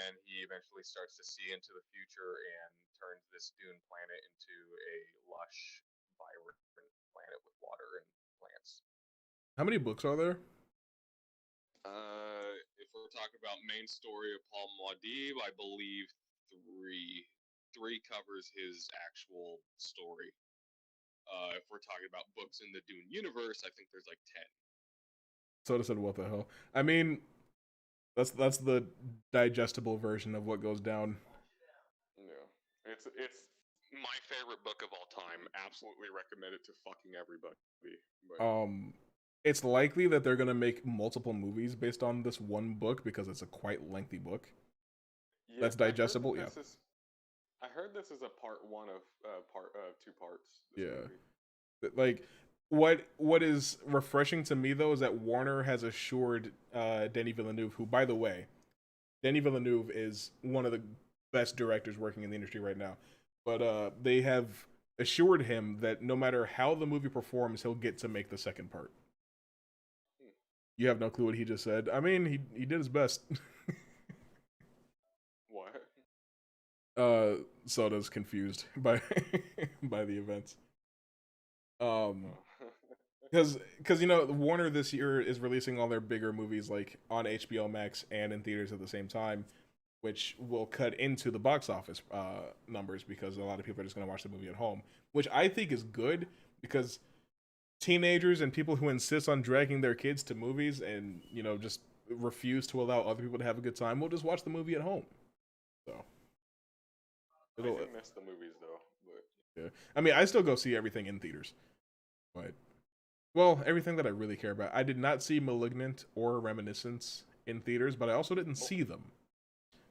and he eventually starts to see into the future and turns this dune planet into a lush, vibrant planet with water and plants. How many books are there? If we're talking about main story of Paul Muad'Dib, I believe three. Three covers his actual story. If we're talking about books in the Dune universe, I think there's like 10. Soda said, "What the hell?" I mean, that's the digestible version of what goes down. Yeah, it's my favorite book of all time. Absolutely recommend it to fucking everybody. But... it's likely that they're gonna make multiple movies based on this one book because it's a quite lengthy book. Yeah, that's digestible. I heard this is a part one of two parts. Yeah, like what is refreshing to me though is that Warner has assured Denis Villeneuve, who, by the way, Denis Villeneuve is one of the best directors working in the industry right now, but they have assured him that no matter how the movie performs, he'll get to make the second part. You have no clue what he just said. I mean, he did his best. What? Soda's confused by by the events. Because you know, Warner this year is releasing all their bigger movies like on HBO Max and in theaters at the same time, which will cut into the box office numbers because a lot of people are just going to watch the movie at home, which I think is good because teenagers and people who insist on dragging their kids to movies and, you know, just refuse to allow other people to have a good time will just watch the movie at home. So I do miss the movies though. But yeah, I mean, I still go see everything in theaters, but well, everything that I really care about. I did not see Malignant or Reminiscence in theaters, but I also didn't see them.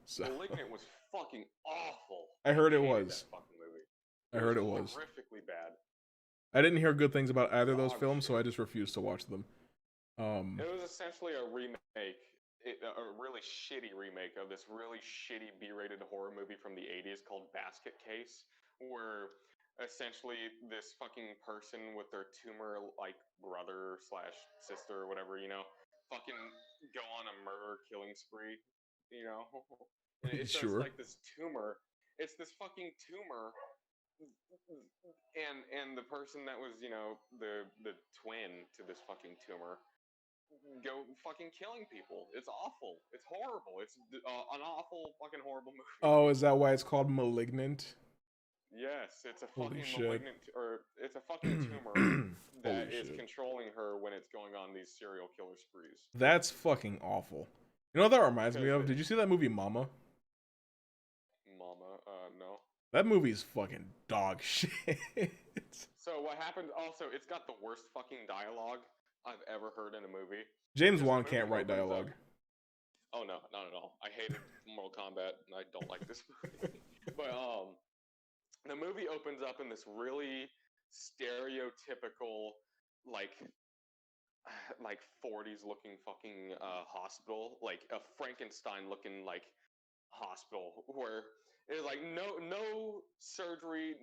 So Malignant was fucking awful. I heard it was. That fucking movie. I heard it was horrifically bad. I didn't hear good things about either of those films, so I just refused to watch them. It was essentially a remake, a really shitty remake of this really shitty B-rated horror movie from the 80s called Basket Case, where essentially this fucking person with their tumor-like brother / sister or whatever, you know, fucking go on a murder killing spree, you know? And it's sure. like this tumor. It's this fucking tumor. And the person that was, you know, the twin to this fucking tumor go fucking killing people. It's awful. It's horrible. It's an awful fucking horrible movie. Oh, is that why it's called Malignant? Yes, it's a fucking malignant, or it's a fucking tumor that is controlling her when it's going on these serial killer sprees. That's fucking awful. You know what that reminds me of? Did you see that movie Mama? No. That movie's fucking dog shit. So what happened? Also, it's got the worst fucking dialogue I've ever heard in a movie. James Wan can't write dialogue. Oh no, not at all. I hated Mortal Kombat, and I don't like this movie. But the movie opens up in this really stereotypical, like 40s looking fucking hospital, like a Frankenstein looking like hospital where it's like no surgery,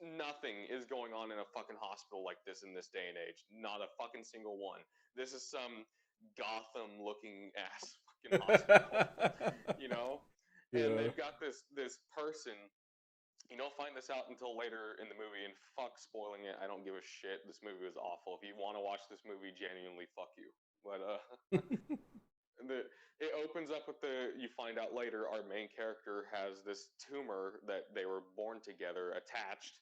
nothing is going on in a fucking hospital like this in this day and age. Not a fucking single one. This is some Gotham looking ass fucking hospital, you know? Yeah. And they've got this person. You don't find this out until later in the movie, and fuck spoiling it. I don't give a shit. This movie was awful. If you want to watch this movie, genuinely, fuck you. But it opens up with you find out later our main character has this tumor that they were born together, attached,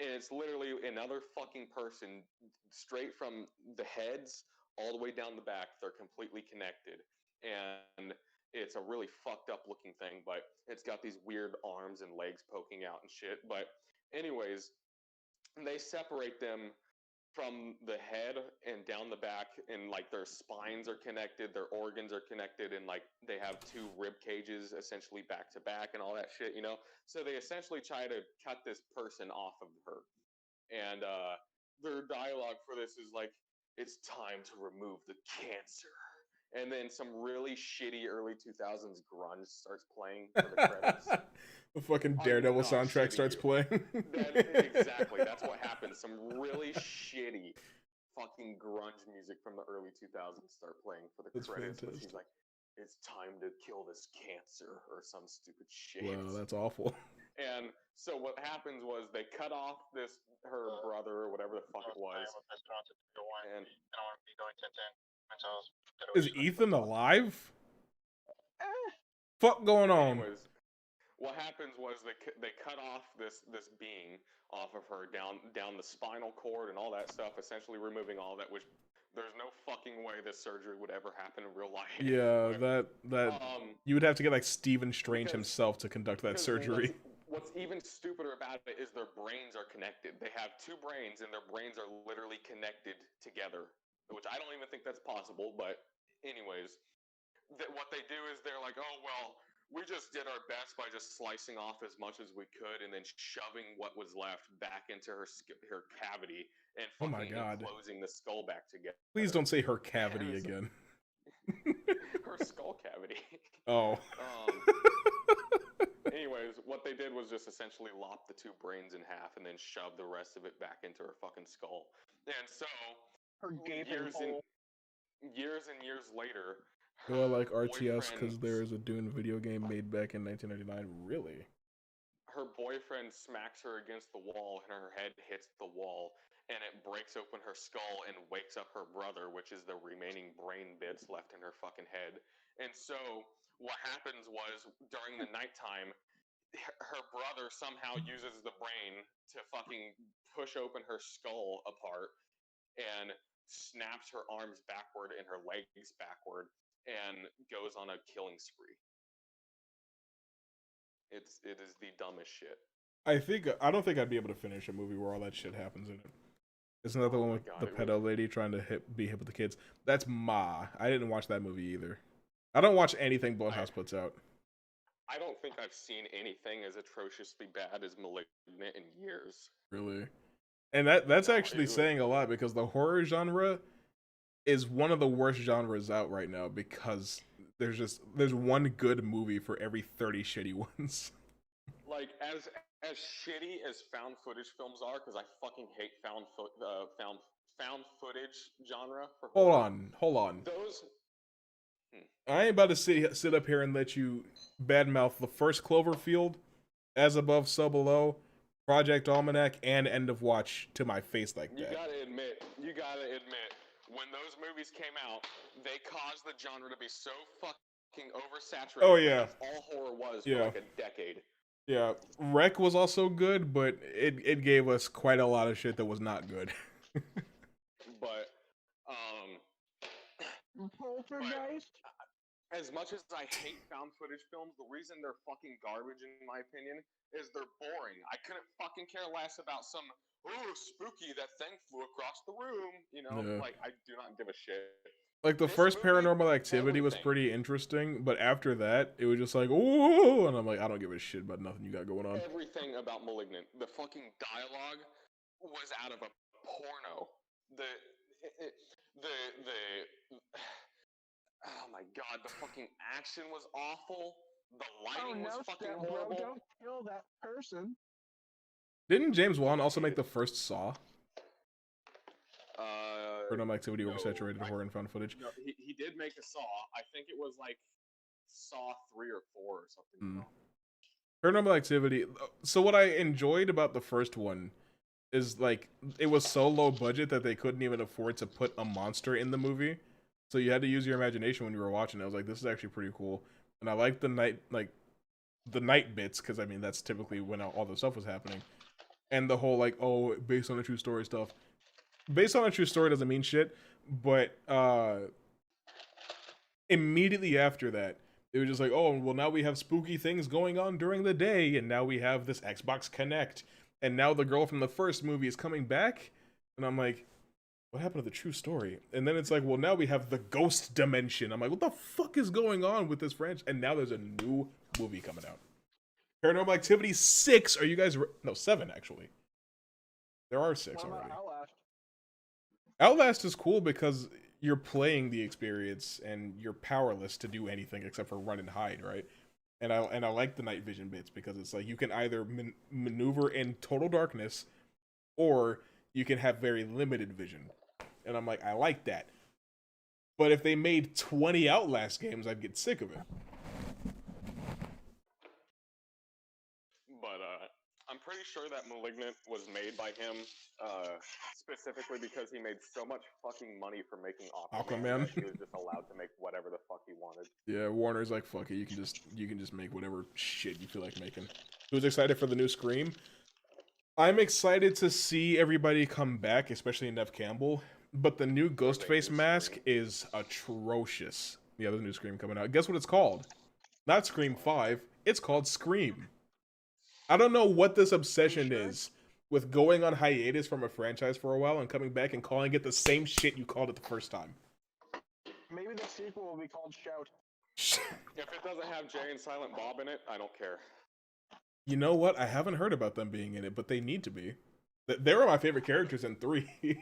and it's literally another fucking person, straight from the heads all the way down the back. They're completely connected, and it's a really fucked up looking thing, but it's got these weird arms and legs poking out and shit. But anyways, they separate them from the head and down the back, and like their spines are connected, their organs are connected, and like they have two rib cages essentially back to back and all that shit, you know? So they essentially try to cut this person off of her. And their dialogue for this is like, it's time to remove the cancer. And then some really shitty early 2000s grunge starts playing for the credits. The fucking Daredevil soundtrack starts playing. Exactly. That's what happens. Some really shitty fucking grunge music from the early 2000s start playing for the That's credits. fantastic. She's like, "It's time to kill this cancer," or some stupid shit. Wow, that's awful. And so what happens was they cut off her brother or whatever the fuck it was. And is Ethan alive? Fuck going on? Anyways, what happens was they cut off this being off of her down the spinal cord and all that stuff, essentially removing all that, which there's no fucking way this surgery would ever happen in real life. Yeah, that you would have to get like Stephen Strange himself to conduct that surgery. What's even stupider about it is their brains are connected. They have two brains, and their brains are literally connected together, which I don't even think that's possible. But anyways, what they do is they're like, oh well, we just did our best by just slicing off as much as we could and then shoving what was left back into her cavity and closing the skull back together. Please don't say her cavity again. Her skull cavity. Oh. Anyways, what they did was just essentially lop the two brains in half and then shove the rest of it back into her fucking skull. And so, years and years later, do I like RTS because there is a Dune video game made back in 1999? Really? Her boyfriend smacks her against the wall and her head hits the wall and it breaks open her skull and wakes up her brother, which is the remaining brain bits left in her fucking head. And so what happens was during the nighttime, her brother somehow uses the brain to fucking push open her skull apart and snaps her arms backward and her legs backward and goes on a killing spree. It is the dumbest shit. I don't think I'd be able to finish a movie where all that shit happens in it. Isn't that the one with the pedo lady trying to be hip with the kids? That's Ma. I didn't watch that movie either. I don't watch anything Blumhouse puts out. I don't think I've seen anything as atrociously bad as Malignant in years. Really? And that's actually saying a lot because the horror genre is one of the worst genres out right now because there's one good movie for every 30 shitty ones. Like as shitty as found footage films are, because I fucking hate found footage genre. Hold on. Those. I ain't about to sit up here and let you badmouth the first Cloverfield, As Above, So Below, Project Almanac, and End of Watch to my face like that. You gotta admit, when those movies came out, they caused the genre to be so fucking oversaturated. Oh yeah, that's all horror was for like a decade. Yeah, Wreck was also good, but it gave us quite a lot of shit that was not good. But Poltergeist. As much as I hate found footage films, the reason they're fucking garbage, in my opinion, is they're boring. I couldn't fucking care less about some, oh, spooky, that thing flew across the room. You know, like, I do not give a shit. Like, the first Paranormal Activity was pretty interesting, but after that, it was just like, oh, and I'm like, I don't give a shit about nothing you got going on. Everything about Malignant, the fucking dialogue was out of a porno. Oh my god, the fucking action was awful. The lighting was fucking horrible. Don't kill that person. Didn't James Wan also make the first Saw? Paranormal Activity, no, oversaturated horror and found footage. No, he did make a Saw. I think it was like Saw 3 or 4 or something. Paranormal Activity. So what I enjoyed about the first one is like it was so low budget that they couldn't even afford to put a monster in the movie. So you had to use your imagination when you were watching it. I was like, this is actually pretty cool. And I like the night bits, because I mean that's typically when all the stuff was happening. And the whole like, oh, based on a true story stuff. Based on a true story doesn't mean shit, but immediately after that, it was just like, oh, well, now we have spooky things going on during the day, and now we have this Xbox Connect, and now the girl from the first movie is coming back, and I'm like, what happened to the true story? And then it's like, well, now we have the ghost dimension. I'm like, what the fuck is going on with this franchise? And now there's a new movie coming out. Paranormal Activity 6. Are you guys... No, 7, actually. There are 6 already. Outlast is cool because you're playing the experience and you're powerless to do anything except for run and hide, right? And I like the night vision bits because it's like you can either maneuver in total darkness or you can have very limited vision. and I'm like, I like that. But if they made 20 Outlast games, I'd get sick of it. But I'm pretty sure that Malignant was made by him specifically because he made so much fucking money from making Aquaman. That he was just allowed to make whatever the fuck he wanted. Yeah, Warner's like, fuck it, you can just make whatever shit you feel like making. Who's excited for the new Scream? I'm excited to see everybody come back, especially Neve Campbell. But the new Ghostface mask is atrocious. Yeah, there's a new Scream coming out. Guess what it's called? Not Scream 5. It's called Scream. I don't know what this obsession is with going on hiatus from a franchise for a while and coming back and calling it the same shit you called it the first time. Maybe the sequel will be called Shout. If it doesn't have Jay and Silent Bob in it, I don't care. You know what? I haven't heard about them being in it, but they need to be. They were my favorite characters in 3. Yeah,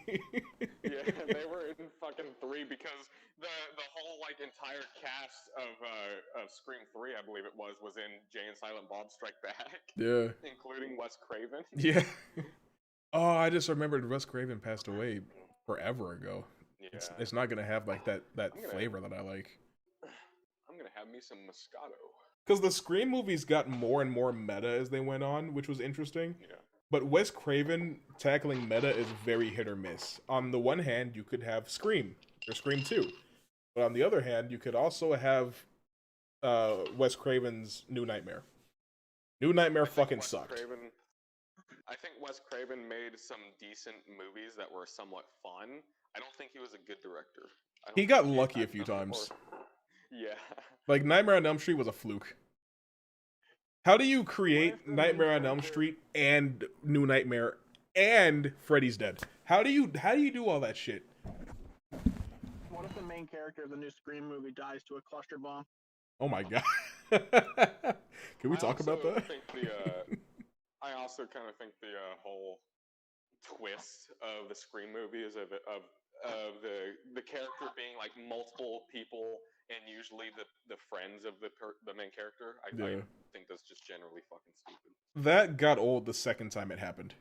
they were in fucking 3 because the whole like entire cast of Scream 3, I believe it was in Jay and Silent Bob Strike Back. Yeah. Including Wes Craven. Yeah. Oh, I just remembered Wes Craven passed away forever ago. Yeah. It's not gonna have like that flavor that I like. I'm gonna have me some Moscato. Because the Scream movies got more and more meta as they went on, which was interesting. Yeah. But Wes Craven tackling meta is very hit or miss. On the one hand, you could have Scream, or Scream 2. But on the other hand, you could also have Wes Craven's New Nightmare. New Nightmare fucking sucked. I think Wes Craven made some decent movies that were somewhat fun. I don't think he was a good director. He got lucky a few times. Yeah. Like, Nightmare on Elm Street was a fluke. How do you create Nightmare on Elm Street and New Nightmare and Freddy's Dead? How do you do all that shit? What if the main character of the new Scream movie dies to a cluster bomb? Oh my god. Can we talk about that? I also kind of think the whole twist of the Scream movie is of the character being like multiple people and usually the friends of the main character. I think that's just generally fucking stupid. That got old the second time it happened.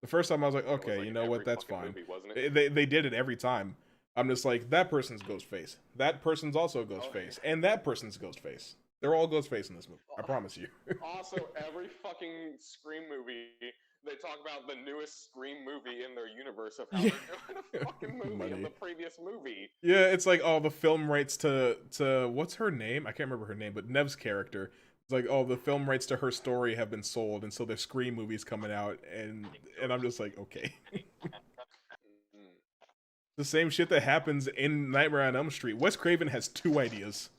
The first time I was like, okay, you know what, that's fine. Movie, wasn't it? They did it every time. I'm just like, that person's Ghostface. That person's also Ghostface. And that person's Ghostface. They're all Ghostface in this movie. I promise you. Also, every fucking Scream movie, they talk about the newest Scream movie in their universe of how they're doing a fucking movie of the previous movie. Yeah, it's like, oh, the film rights to what's her name? I can't remember her name, but Nev's character. It's like, oh, the film rights to her story have been sold, and so there's Scream movies coming out, and I'm just like, okay. The same shit that happens in Nightmare on Elm Street. Wes Craven has 2 ideas.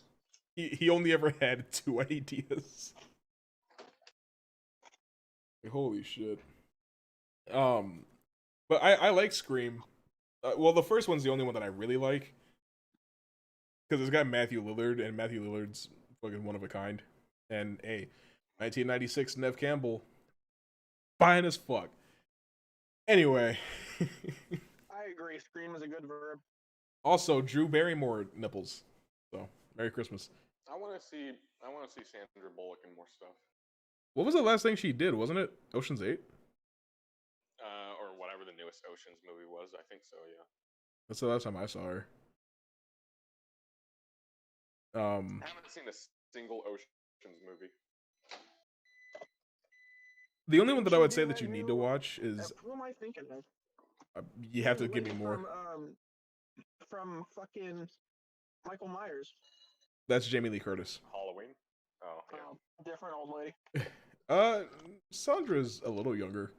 He only ever had 2 ideas. Like, holy shit. But I like Scream. Well, the first one's the only one that I really like. Because it's got Matthew Lillard, and Matthew Lillard's fucking one of a kind. And, hey, 1996 Neve Campbell. Fine as fuck. Anyway. I agree. Scream is a good verb. Also, Drew Barrymore nipples. So, Merry Christmas. I want to see Sandra Bullock in more stuff. What was the last thing she did? Wasn't it Ocean's 8? Or whatever the newest Ocean's movie was. I think so, yeah. That's the last time I saw her. I haven't seen a single Ocean's movie. The only one that I would say that you need to watch is... Who am I thinking of? You have to give me more. From fucking Michael Myers. That's Jamie Lee Curtis. Halloween? Oh, yeah. Different old lady. Sandra's a little younger.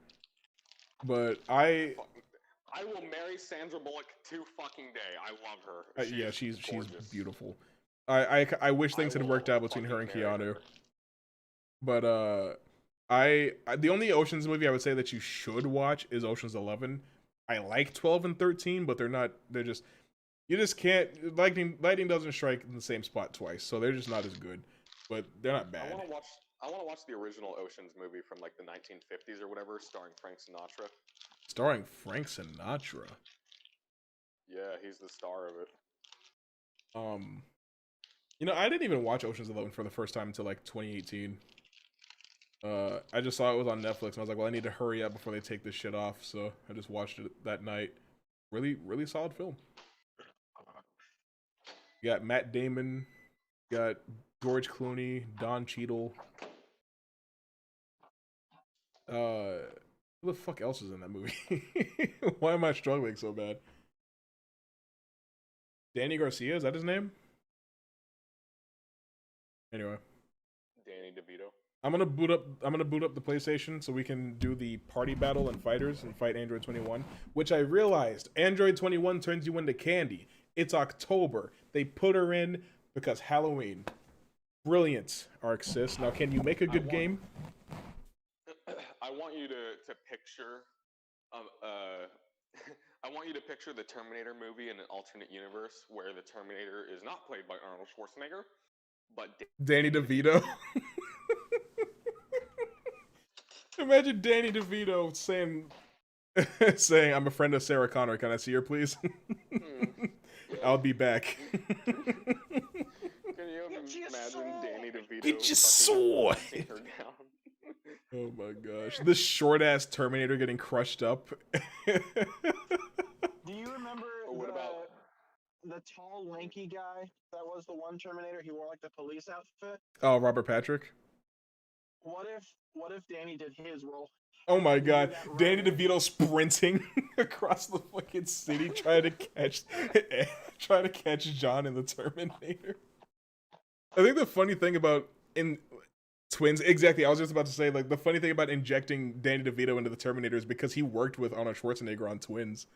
But I will marry Sandra Bullock to fucking day. I love her. Yeah, she's beautiful. I wish things had worked out between her and Keanu. But the only Ocean's movie I would say that you should watch is Ocean's 11. I like 12 and 13, but you just can't, lightning doesn't strike in the same spot twice, so they're just not as good, but they're not bad. I want to watch the original Ocean's movie from like the 1950s or whatever, starring Frank Sinatra. Starring Frank Sinatra? Yeah, he's the star of it. I didn't even watch Ocean's 11 for the first time until like 2018. I just saw it was on Netflix, and I was like, well, I need to hurry up before they take this shit off, so I just watched it that night. Really, really solid film. You got Matt Damon, you got George Clooney, Don Cheadle. Who the fuck else is in that movie? Why am I struggling so bad? Danny Garcia, is that his name? Anyway. Danny DeVito. I'm gonna boot up the PlayStation so we can do the party battle and fighters and fight Android 21, which I realized Android 21 turns you into candy. It's October. They put her in because Halloween. Brilliant, Arxis. Now, can you make a good game? I want you to picture, I want you to picture the Terminator movie in an alternate universe where the Terminator is not played by Arnold Schwarzenegger, but Danny DeVito. Imagine Danny DeVito saying, "I'm a friend of Sarah Connor. Can I see her, please?" I'll be back. Can you imagine Danny DeVito? Get your sword. Her down? Oh my gosh. This short ass Terminator getting crushed up. Do you remember the tall, lanky guy that was the one Terminator? He wore like the police outfit. Oh, Robert Patrick? What if Danny did his role? Oh my god. Danny DeVito sprinting across the fucking city trying to catch John in the Terminator. I think the funny thing about Twins, exactly. I was just about to say, like, the funny thing about injecting Danny DeVito into the Terminator is because he worked with Arnold Schwarzenegger on Twins.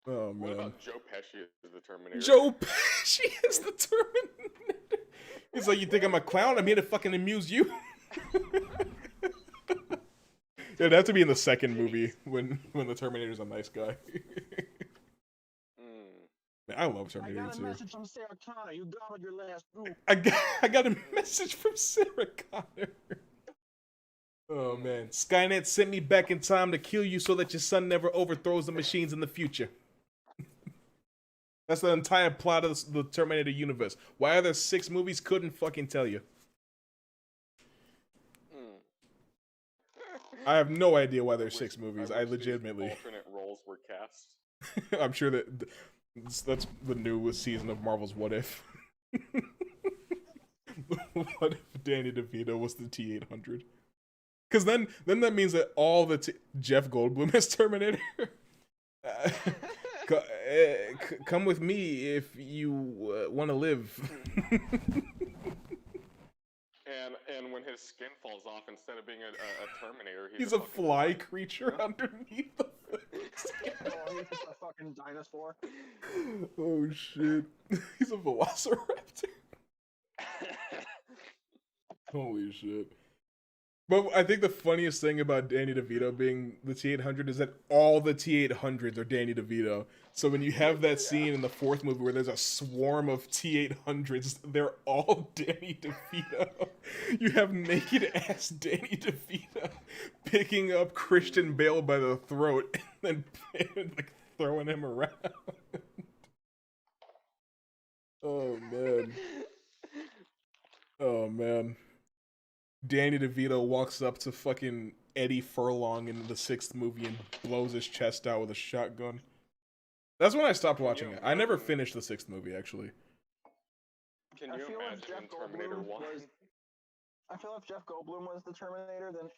Oh man. What about Joe Pesci as the Terminator? Joe Pesci is the Terminator. He's like, you think I'm a clown? I'm here to fucking amuse you. It'd have to be in the second movie when the Terminator's a nice guy. Man, I love Terminator 2. I got a message from Sarah Connor. You gobbled your last group. I got a message from Sarah Connor. Oh man, Skynet sent me back in time to kill you so that your son never overthrows the machines in the future. That's the entire plot of the Terminator universe. Why are there 6 movies? Couldn't fucking tell you. I have no idea why there's 6 movies. I legitimately. Alternate roles were cast. I'm sure that's the newest season of Marvel's What If. What if Danny DeVito was the T-800? Because then that means that all the Jeff Goldblum is Terminator. Come with me if you want to live. And when his skin falls off, instead of being a Terminator, he's a fly creature underneath the skin. Oh, he's just a fucking dinosaur. Oh shit. He's a velociraptor. Holy shit. But I think the funniest thing about Danny DeVito being the T-800 is that all the T-800s are Danny DeVito. So when you have that scene in the 4th movie where there's a swarm of T-800s, they're all Danny DeVito. You have naked ass Danny DeVito picking up Christian Bale by the throat and then like throwing him around. Oh man. Oh man. Danny DeVito walks up to fucking Eddie Furlong in the 6th movie and blows his chest out with a shotgun. That's when I stopped watching it. I never finished the 6th movie, actually. Can you imagine in Terminator 1? I feel if Jeff Goldblum was the Terminator, then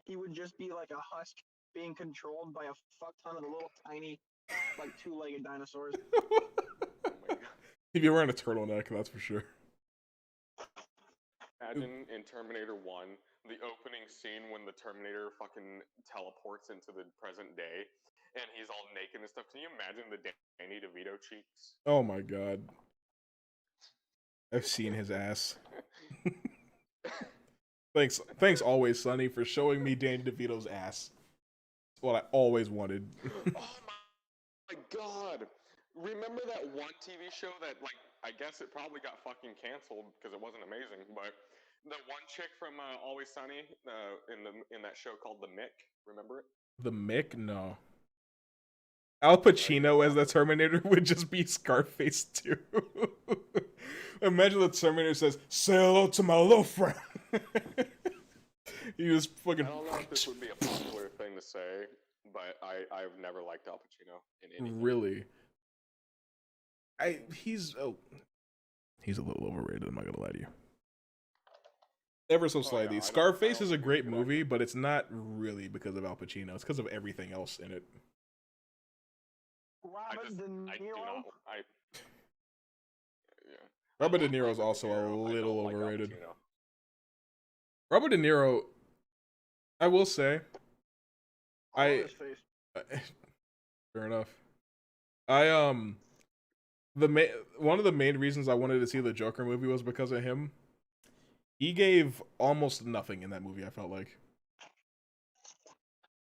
he would just be like a husk being controlled by a fuck ton of little tiny, like 2-legged dinosaurs. Oh my God. He'd be wearing a turtleneck, that's for sure. Imagine in Terminator 1, the opening scene when the Terminator fucking teleports into the present day, and he's all naked and stuff. Can you imagine the Danny DeVito cheeks? Oh my god. I've seen his ass. Thanks always, Sonny, for showing me Danny DeVito's ass. It's what I always wanted. Oh my god. Remember that one TV show that, like, I guess it probably got fucking canceled because it wasn't amazing, but the one chick from Always Sunny in that show called The Mick, remember it? The Mick? No. Al Pacino as the Terminator would just be Scarface too. Imagine the Terminator says, "Say hello to my little friend." He just fucking. I don't know if this would be a popular thing to to say, but I've never liked Al Pacino in anything. Really? He's a little overrated. I'm not gonna lie to you. Ever so slightly. Yeah, Scarface is a think great he's a good movie, actor. but it's not really because of Al Pacino. It's because of everything else in it. Robert De I do Niro. not. Yeah. Robert De love Niro's Robert also De a Niro. I little don't like Al overrated. Pacino. Robert De Niro, I will say, All over his face. fair enough. One of the main reasons I wanted to see the Joker movie was because of him. He gave almost nothing in that movie, I felt like.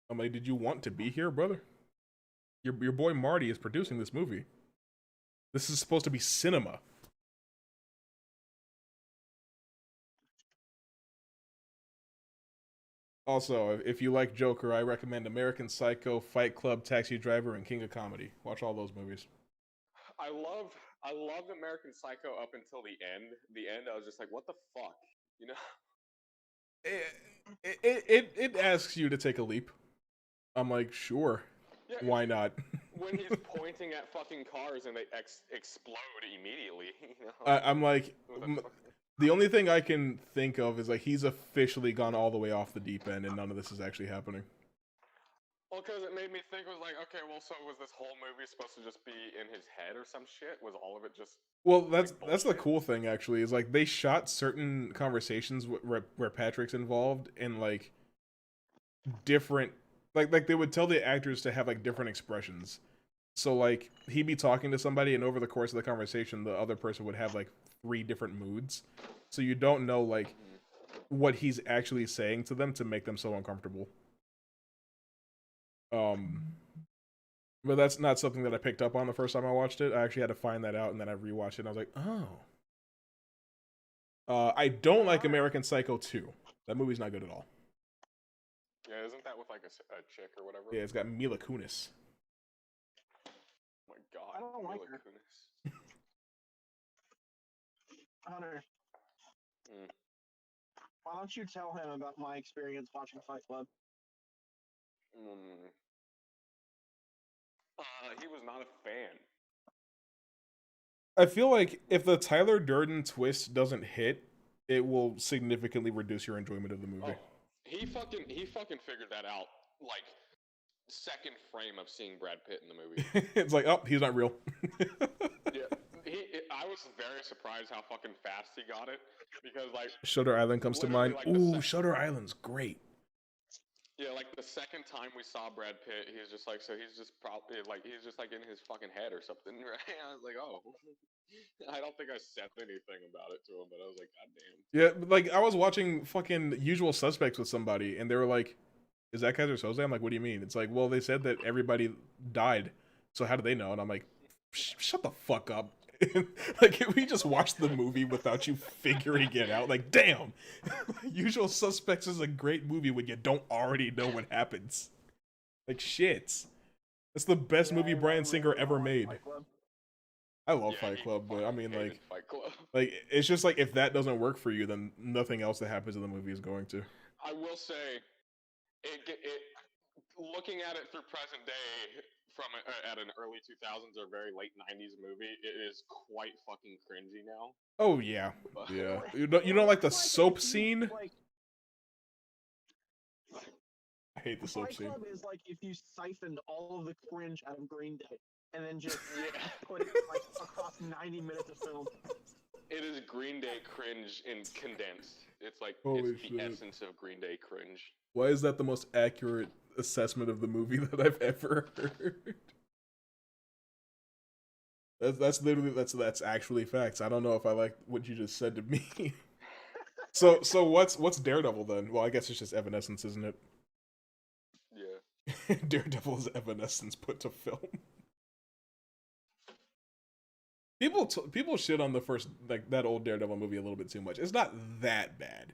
I'm like, did you want to be here, brother? Your boy Marty is producing this movie. This is supposed to be cinema. Also, if you like Joker, I recommend American Psycho, Fight Club, Taxi Driver, and King of Comedy. Watch all those movies. I loved American Psycho up until the end. The end, I was just like, what the fuck, you know? It asks you to take a leap. I'm like, sure, Yeah, why not? when he's pointing at fucking cars and they explode immediately, you know? I'm like, What the fuck? the only thing I can think of is like he's officially gone all the way off the deep end, and none of this is actually happening. Well, because it made me think, was like, okay, well, so was this whole movie supposed to just be in his head or some shit? Was all of it just... Well, that's the bullshit? cool thing actually is like they shot certain conversations where Patrick's involved in like different like they would tell the actors to have like different expressions. So like he'd be talking to somebody and over the course of the conversation the other person would have like 3 different moods. So you don't know like what he's actually saying to them to make them so uncomfortable. But that's not something that I picked up on the first time I watched it. I actually had to find that out, and then I rewatched it, and I was like, oh. I don't like American Psycho 2. That movie's not good at all. Yeah, isn't that with like a chick or whatever? Yeah, it's got Mila Kunis. Oh my god. I don't like Mila her. Kunis. Hunter, Mm. why don't you tell him about my experience watching Fight Club? He was not a fan. I feel like if the Tyler Durden twist doesn't hit, it will significantly reduce your enjoyment of the movie. Oh, he fucking figured that out like second frame of seeing Brad Pitt in the movie. It's like, oh, he's not real. Yeah, I was very surprised how fucking fast he got it because like Shutter Island comes to mind. literally, like, Ooh, Shutter Island's great. yeah, like the second time we saw Brad Pitt, he was just like, so he's just probably like he's just like in his fucking head or something, right? I was like, oh, I don't think I said anything about it to him, but I was like, god damn. Yeah, like I was watching fucking Usual Suspects with somebody, and they were like, "Is that Kaiser Soze?" I'm like, "What do you mean?" It's like, "Well, they said that everybody died, so how do they know?" And I'm like, "Shut the fuck up!" Like, we just watched the movie without you figuring it out. Like, damn, Usual Suspects is a great movie when you don't already know what happens. Like, shit, that's the best movie Bryan Singer ever made. I love Yeah, Fight he Club, but I fucking mean, hated like, Fight Club. it's just like if that doesn't work for you, then nothing else that happens in the movie is going to. I will say, it looking at it through present day from at an early 2000s or very late 90s movie, it is quite fucking cringy now. Oh yeah, But- yeah. You don't like the soap scene? Like, I hate the soap Fight scene. Club is like if you siphoned all of the cringe out of Green Day and then just Yeah. put it like across 90 minutes of film. It is Green Day cringe in condensed. It's like Holy it's the shit. essence of Green Day cringe. Why is that the most accurate assessment of the movie that I've ever heard? That's literally that's actually facts. I don't know if I like what you just said to me. So what's Daredevil then? Well, I guess it's just Evanescence, isn't it? Yeah. Daredevil is Evanescence put to film. People shit on the first like that old Daredevil movie a little bit too much. It's not that bad.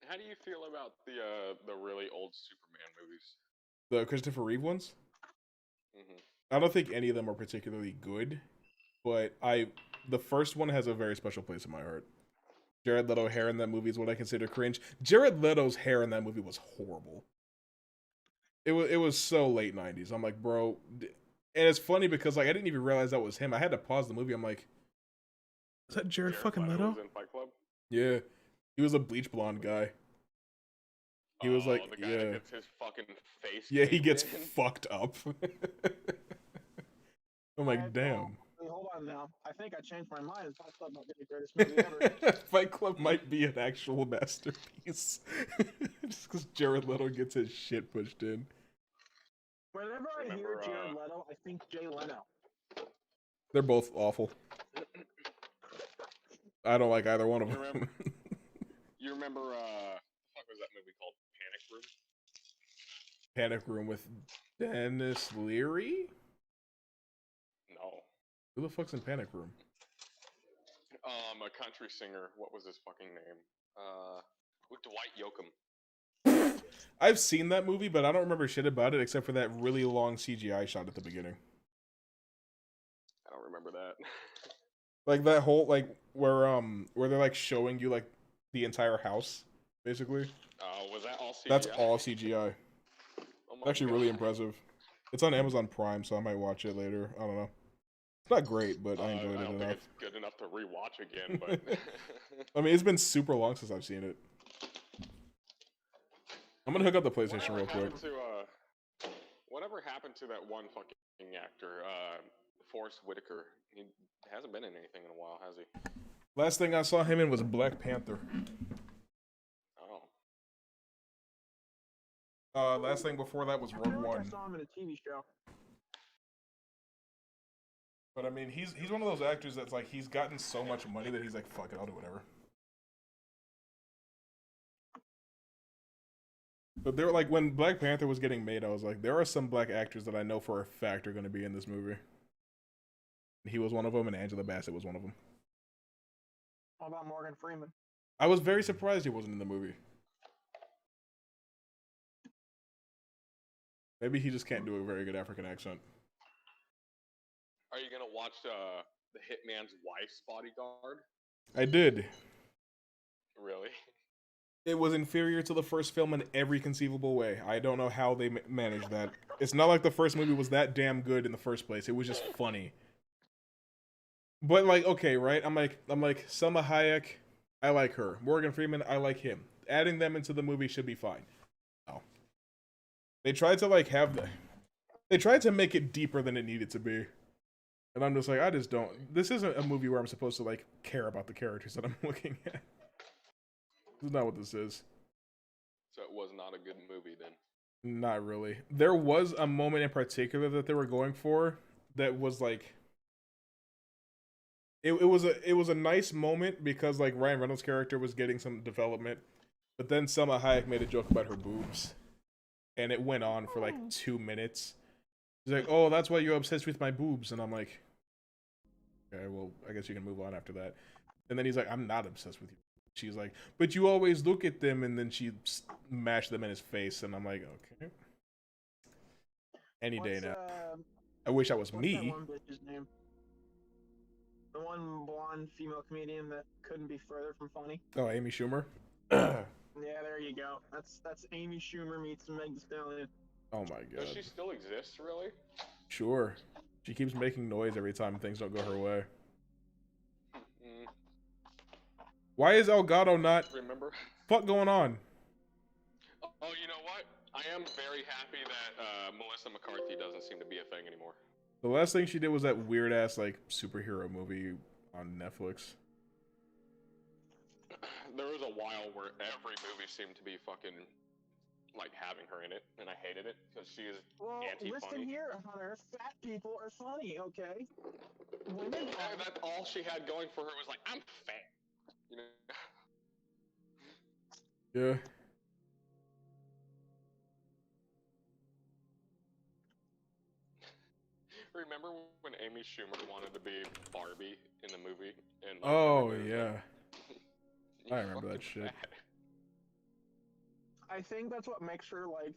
How do you feel about the really old Superman movies? The Christopher Reeve ones? Mm-hmm. I don't think any of them are particularly good, but the first one has a very special place in my heart. Jared Leto hair in that movie is what I consider cringe. Jared Leto's hair in that movie was horrible. it was so late 90s. I'm like, bro, and it's funny because like I didn't even realize that was him. I had to pause the movie. I'm like, is that Jared fucking Leto? Was in Fight Club? Yeah, he was a bleach blonde guy. He was like, the guy yeah, that gets his fucking face. yeah, he gets in. fucked up. I'm like, damn. Hold on now. I think I changed my mind. Fight Club might be the greatest movie ever. Fight Club might be an actual masterpiece. Just because Jared Leto gets his shit pushed in. Whenever I hear Jared Leto, I think Jay Leno. They're both awful. I don't like either one of them. You remember, what was that movie called? Panic Room? Panic Room with Dennis Leary? No. Who the fuck's in Panic Room? A country singer. What was his fucking name? With Dwight Yoakam. I've seen that movie, but I don't remember shit about it except for that really long CGI shot at the beginning. I don't remember that. Like that whole like where they're like showing you like the entire house, basically. Was that all CGI? That's all CGI. Oh Actually, God. really impressive. It's on Amazon Prime, so I might watch it later. I don't know. It's not great, but I enjoyed it I don't enough. think it's good enough to rewatch again, but I mean, it's been super long since I've seen it. I'm gonna hook up the PlayStation real quick. Whatever happened to that one fucking actor, Forrest Whitaker? He hasn't been in anything in a while, has he? Last thing I saw him in was Black Panther. Oh. Last thing before that was Rogue One. I saw him in a TV show. But I mean, he's one of those actors that's like he's gotten so much money that he's like, fuck it, I'll do whatever. But there, like when Black Panther was getting made, I was like, there are some black actors that I know for a fact are going to be in this movie. He was one of them, and Angela Bassett was one of them. How about Morgan Freeman? I was very surprised he wasn't in the movie. Maybe he just can't do a very good African accent. Are you gonna watch the Hitman's Wife's Bodyguard? I did. Really? It was inferior to the first film in every conceivable way. I don't know how they managed that. It's not like the first movie was that damn good in the first place. It was just funny. But like, okay, right? I'm like, Selma Hayek, I like her. Morgan Freeman, I like him. Adding them into the movie should be fine. No. They tried to like they tried to make it deeper than it needed to be. And I'm just like, I just don't. This isn't a movie where I'm supposed to like care about the characters that I'm looking at. This is not what this is. So it was not a good movie then? Not really. There was a moment in particular that they were going for that was like it was a nice moment because like Ryan Reynolds' character was getting some development, but then Selma Hayek made a joke about her boobs, and it went on for like 2 minutes. He's like, "Oh, that's why you're obsessed with my boobs," and I'm like, "Okay, well, I guess you can move on after that." And then he's like, "I'm not obsessed with you." She's like, "But you always look at them," and then she smashed them in his face, and I'm like, "Okay." Any day now. I wish I was me. That one bitch's name? The one blonde female comedian that couldn't be further from funny. Oh, Amy Schumer. Yeah, there you go. That's Amy Schumer meets Meg Thee Stallion. Oh my god. Does she still exist, really? Sure. She keeps making noise every time things don't go her way. Why is Elgato not? Remember? Fuck going on? Oh, you know what? I am very happy that Melissa McCarthy doesn't seem to be a thing anymore. The last thing she did was that weird ass like superhero movie on Netflix. There was a while where every movie seemed to be fucking like having her in it, and I hated it because she is anti-funny. Listen here, Hunter. Fat people are funny, okay? Women are. That's all she had going for her was like, I'm fat. You know? Yeah. Remember when Amy Schumer wanted to be Barbie in the movie? And oh yeah. I remember that shit. Fat. I think that's what makes her like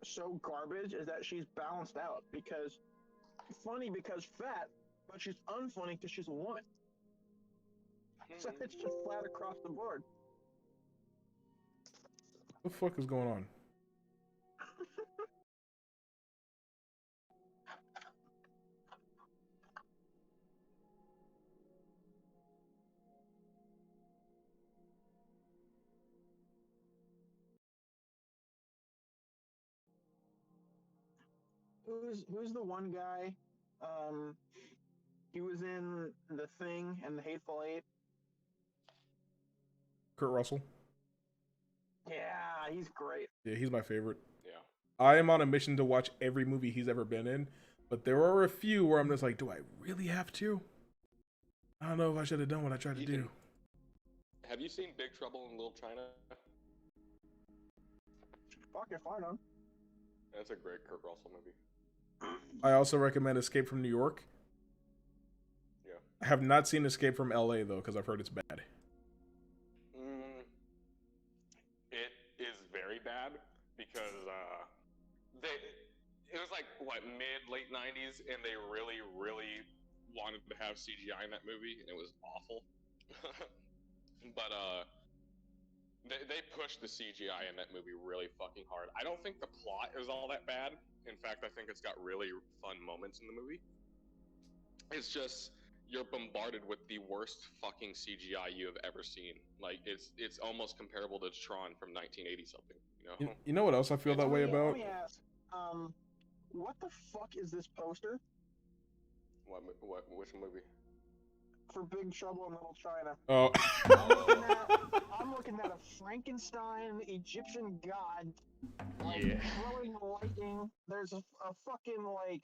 so garbage is that she's balanced out because funny because fat, but she's unfunny because she's a woman. So it's just flat across the board. What the fuck is going on? who's the one guy? He was in The Thing and The Hateful Eight. Kurt Russell. Yeah, he's great. Yeah, he's my favorite. Yeah. I am on a mission to watch every movie he's ever been in, but there are a few where I'm just like, do I really have to? I don't know if I should have done what I tried to do. Have you seen Big Trouble in Little China? Fuck if I don't. That's a great Kurt Russell movie. I also recommend Escape from New York. Yeah. I have not seen Escape from LA though, because I've heard it's bad. It is very bad because it was like what late 90s, and they really wanted to have CGI in that movie, and it was awful. But they pushed the CGI in that movie really fucking hard. I don't think the plot is all that bad. In fact, I think it's got really fun moments in the movie. It's just you're bombarded with the worst fucking CGI you have ever seen. Like it's almost comparable to Tron from 1980 something. You know? You know what else I feel that way about? Let me ask, what the fuck is this poster? Which movie? For Big Trouble in Little China. Oh. I'm looking at a Frankenstein Egyptian god. Like, Yeah. Throwing lightning. There's a fucking like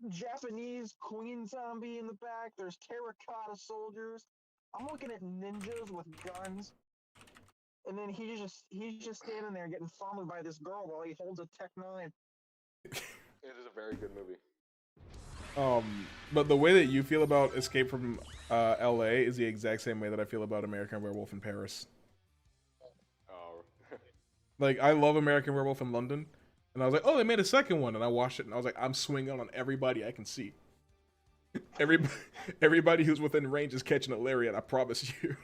Japanese queen zombie in the back. There's terracotta soldiers. I'm looking at ninjas with guns. And then he's just standing there getting fondled by this girl while he holds a Tech-9. It is a very good movie. But the way that you feel about Escape from LA is the exact same way that I feel about American Werewolf in Paris. Oh. Like, I love American Werewolf in London, and I was like, oh, they made a second one, and I watched it, and I was like, I'm swinging on everybody I can see. Everybody who's within range is catching a lariat, I promise you.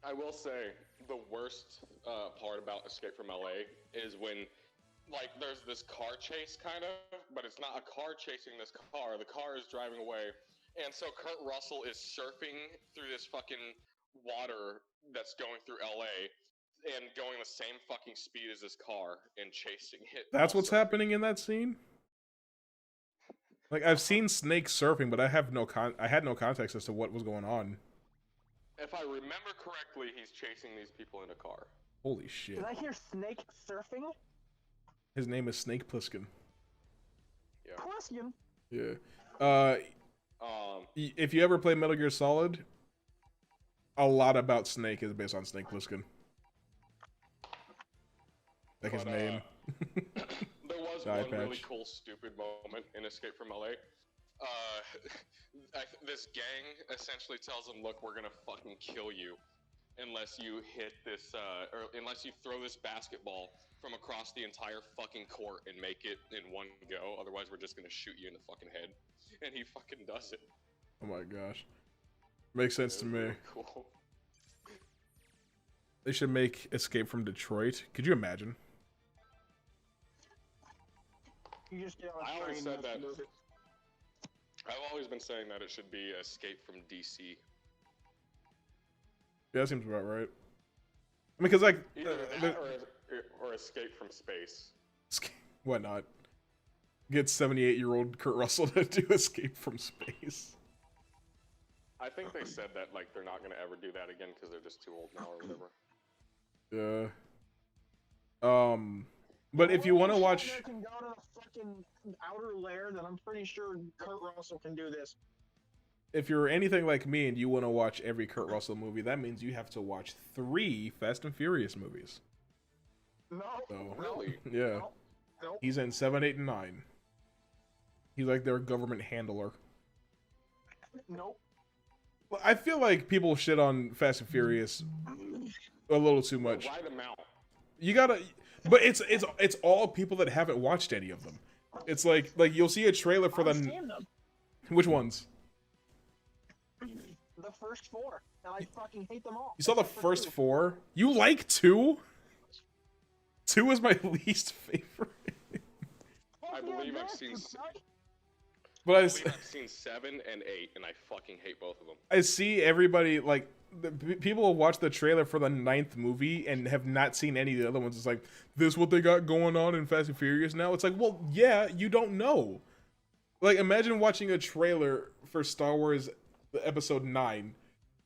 I will say, the worst part about Escape from LA is when, like, there's this car chase, kind of, but it's not a car chasing this car. The car is driving away, and so Kurt Russell is surfing through this fucking water that's going through LA and going the same fucking speed as this car and chasing it. That's what's happening in that scene? Like, I've seen Snake surfing, but I had no context as to what was going on. If I remember correctly, he's chasing these people in a car. Holy shit. Did I hear Snake surfing? His name is Snake Plissken. Yeah. Plissken? Yeah. If you ever play Metal Gear Solid, a lot about Snake is based on Snake Plissken. Like his name. There was one really cool, stupid moment in Escape from LA. This gang essentially tells them, look, we're gonna fucking kill you unless you hit this, or unless you throw this basketball from across the entire fucking court and make it in one go. Otherwise, we're just gonna shoot you in the fucking head. And he fucking does it. Oh my gosh. Makes sense to me. Really cool. They should make Escape from Detroit. Could you imagine? You just get on a I always train said that. movie. I've always been saying that it should be Escape from DC. Yeah, that seems about right. I mean, because, like... Either that or Escape from Space. Why not? Get 78-year-old Kurt Russell to do Escape from Space. I think they said that, like, they're not going to ever do that again because they're just too old now or whatever. Yeah. But if you want to watch... If can go to the fucking outer lair, then I'm pretty sure Kurt Russell can do this. If you're anything like me and you want to watch every Kurt Russell movie, that means you have to watch 3 Fast and Furious movies. No. So, Really? Yeah. No. He's in 7, 8, and 9. He's like their government handler. Nope. Well, I feel like people shit on Fast and Furious a little too much. Why them out? You gotta... But it's all people that haven't watched any of them. It's like you'll see a trailer for I've them. seen them. Which ones? The first 4, and I fucking hate them all. You saw the Except for first 2. 4? You like 2? 2 is my least favorite. I believe I've seen. But I believe I've seen 7 and 8, and I fucking hate both of them. I see everybody like people will watch the trailer for the 9th movie and have not seen any of the other ones. It's like, this what they got going on in Fast and Furious now? It's like, well, yeah, you don't know. Like, imagine watching a trailer for Star Wars Episode 9,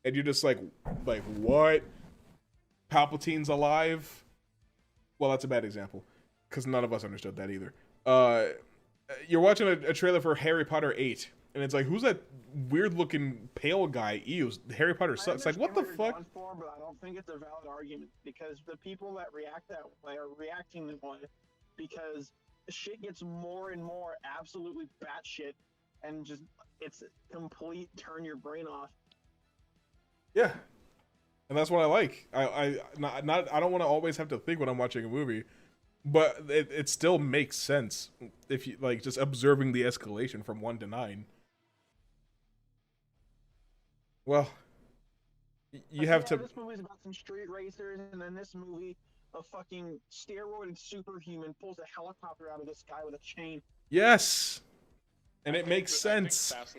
and you're just like, what? Palpatine's alive? Well, that's a bad example, because none of us understood that either. You're watching a trailer for Harry Potter 8, and it's like, who's that weird-looking pale guy? Ew, Harry Potter sucks. Like, what the fuck? But I don't think it's a valid argument, because the people that react that way are reacting that way because shit gets more and more absolutely batshit, and just it's complete turn your brain off. Yeah, and that's what I like. I don't want to always have to think when I'm watching a movie, but it still makes sense if you like just observing the escalation from 1 to 9. Well, you have to. This movie's about some street racers, and then this movie, a fucking steroided superhuman pulls a helicopter out of the sky with a chain. Yes, and it makes sense. I think Fast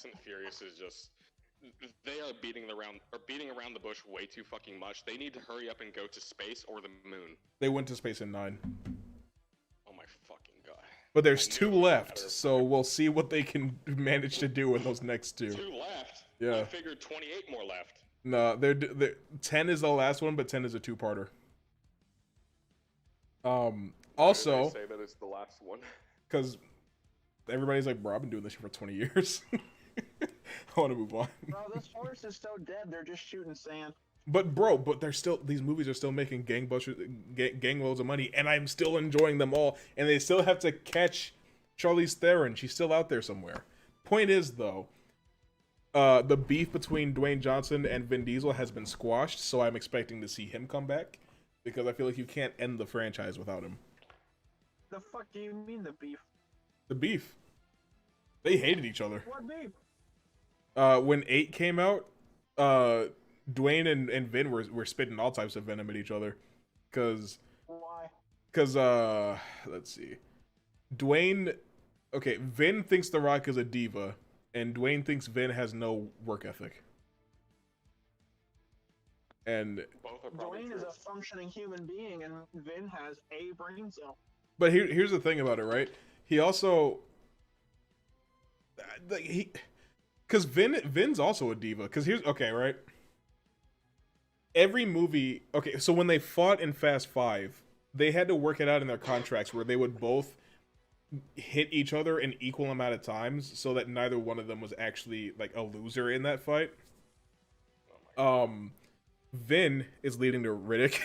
and the Furious is just, they are beating around the bush way too fucking much. They need to hurry up and go to space or the moon. They went to space in 9. Oh my fucking god. But there's 2 left, so we'll see what they can manage to do in those next 2. 2 left? Yeah. I figured 28 more left. No, they're 10 is the last one, but 10 is a 2-parter. Also, they say that it's the last one because everybody's like, bro, I've been doing this shit for 20 years. I want to move on. Bro, this horse is so dead, they're just shooting sand. But they're still, these movies are still making gang loads of money, and I'm still enjoying them all, and they still have to catch Charlize Theron. She's still out there somewhere. Point is, though, the beef between Dwayne Johnson and Vin Diesel has been squashed, so I'm expecting to see him come back, because I feel like you can't end the franchise without him. The fuck do you mean, the beef? The beef. They hated each other. What beef? When 8 came out, Dwayne and Vin were spitting all types of venom at each other. Why? Because, let's see. Vin thinks The Rock is a diva, and Dwayne thinks Vin has no work ethic. And Dwayne is a functioning human being, and Vin has a brain cell. But here's the thing about it, right? He also, because Vin's also a diva. Because right? Every movie, so when they fought in Fast 5, they had to work it out in their contracts where they would both hit each other an equal amount of times, so that neither one of them was actually like a loser in that fight. Vin is leading to Riddick.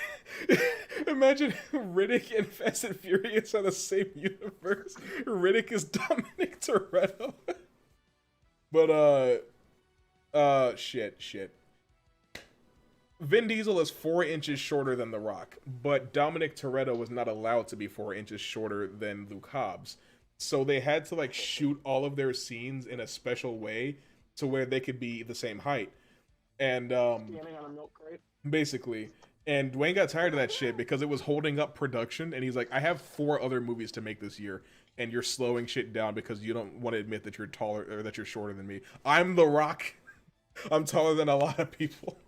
Imagine Riddick and Fast and Furious are the same universe. Riddick is Dominic Toretto. But shit. Vin Diesel is 4 inches shorter than The Rock, but Dominic Toretto was not allowed to be 4 inches shorter than Luke Hobbs. So they had to like shoot all of their scenes in a special way to where they could be the same height. And standing on a milk crate. Basically. And Dwayne got tired of that shit because it was holding up production, and he's like, I have 4 other movies to make this year, and you're slowing shit down because you don't want to admit that you're taller or that you're shorter than me. I'm The Rock. I'm taller than a lot of people.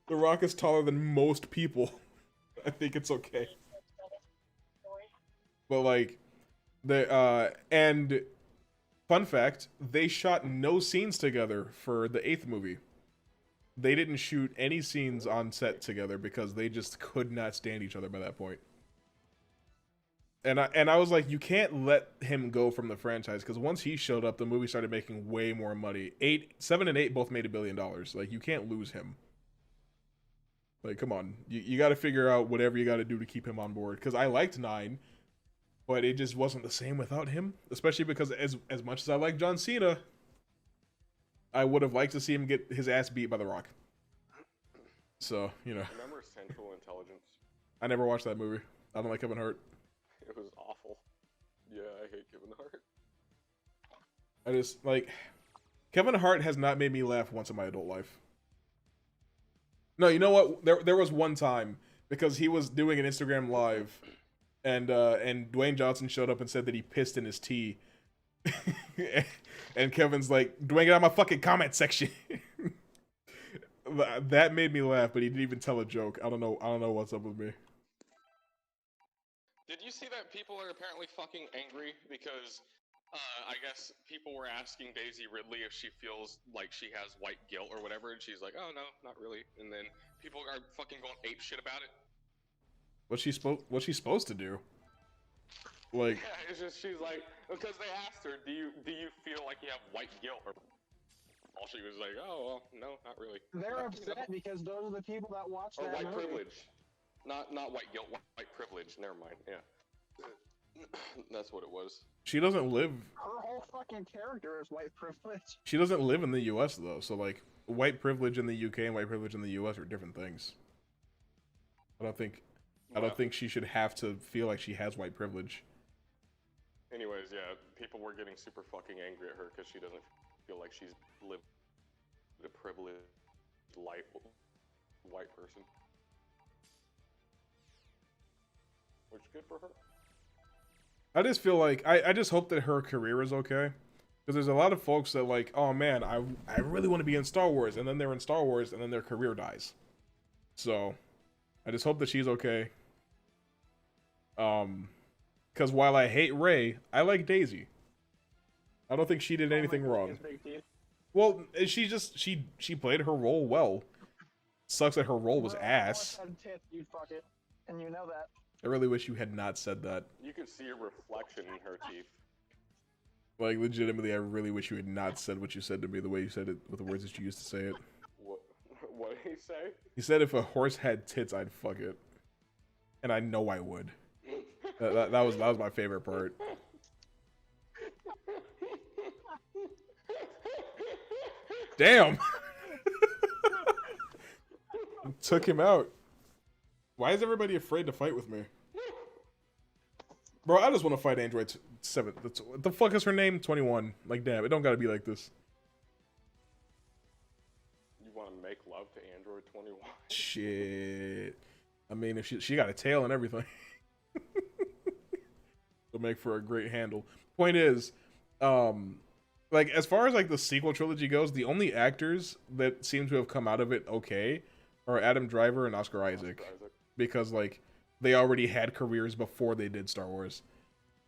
The Rock is taller than most people. I think it's okay. But like, and fun fact, they shot no scenes together for the 8th movie. They didn't shoot any scenes on set together because they just could not stand each other by that point. And I was like, you can't let him go from the franchise, because once he showed up, the movie started making way more money. 7 and 8 both made $1 billion. Like, you can't lose him. Like, come on. You got to figure out whatever you got to do to keep him on board. Because I liked 9, but it just wasn't the same without him. Especially because as much as I like John Cena, I would have liked to see him get his ass beat by The Rock. So, you know. Remember Central Intelligence? I never watched that movie. I don't like Kevin Hart. It was awful. Yeah, I hate Kevin Hart. I just, like, Kevin Hart has not made me laugh once in my adult life. No, you know what? There was one time, because he was doing an Instagram live, and Dwayne Johnson showed up and said that he pissed in his tea. And Kevin's like, Dwayne, get out of my fucking comment section. That made me laugh, but he didn't even tell a joke. I don't know what's up with me. Did you see that people are apparently fucking angry because I guess people were asking Daisy Ridley if she feels like she has white guilt or whatever, and she's like, "Oh no, not really." And then people are fucking going ape shit about it. What's she supposed to do? Like, yeah, it's just she's like, because they asked her, "Do you feel like you have white guilt?" Or all she was like, "Oh well, no, not really." They're upset because those are the people that watch or that white movie. privilege, not white guilt, white privilege. Never mind. Yeah, that's what it was. she doesn't live. Her whole fucking character is white privilege. She doesn't live in the U.S. though, so like, white privilege in the UK and white privilege in the U.S. are different things. I don't think she should have to feel like she has white privilege. Anyways, yeah, people were getting super fucking angry at her because she doesn't feel like she's lived a privileged life, white person. Which is good for her. I just feel like I just hope that her career is okay, because there's a lot of folks that like, oh man, I really want to be in Star Wars, and then they're in Star Wars, and then their career dies. So, I just hope that she's okay. Because while I hate Rey, I like Daisy. I don't think she did anything wrong. Well, she played her role well. Sucks that her role was ass. You fuck it, and you know that. I really wish you had not said that. You could see a reflection in her teeth. Like, legitimately, I really wish you had not said what you said to me the way you said it, with the words that you used to say it. What did he say? He said if a horse had tits, I'd fuck it. And I know I would. That was my favorite part. Damn! Took him out. Why is everybody afraid to fight with me? Bro, I just want to fight Android 7. What the fuck is her name? 21. Like, damn, it don't gotta be like this. You want to make love to Android 21? Shit. I mean, if she got a tail and everything. It'll make for a great handle. Point is, like, as far as like the sequel trilogy goes, the only actors that seem to have come out of it okay are Adam Driver and Oscar Isaac. Because like they already had careers before they did Star Wars.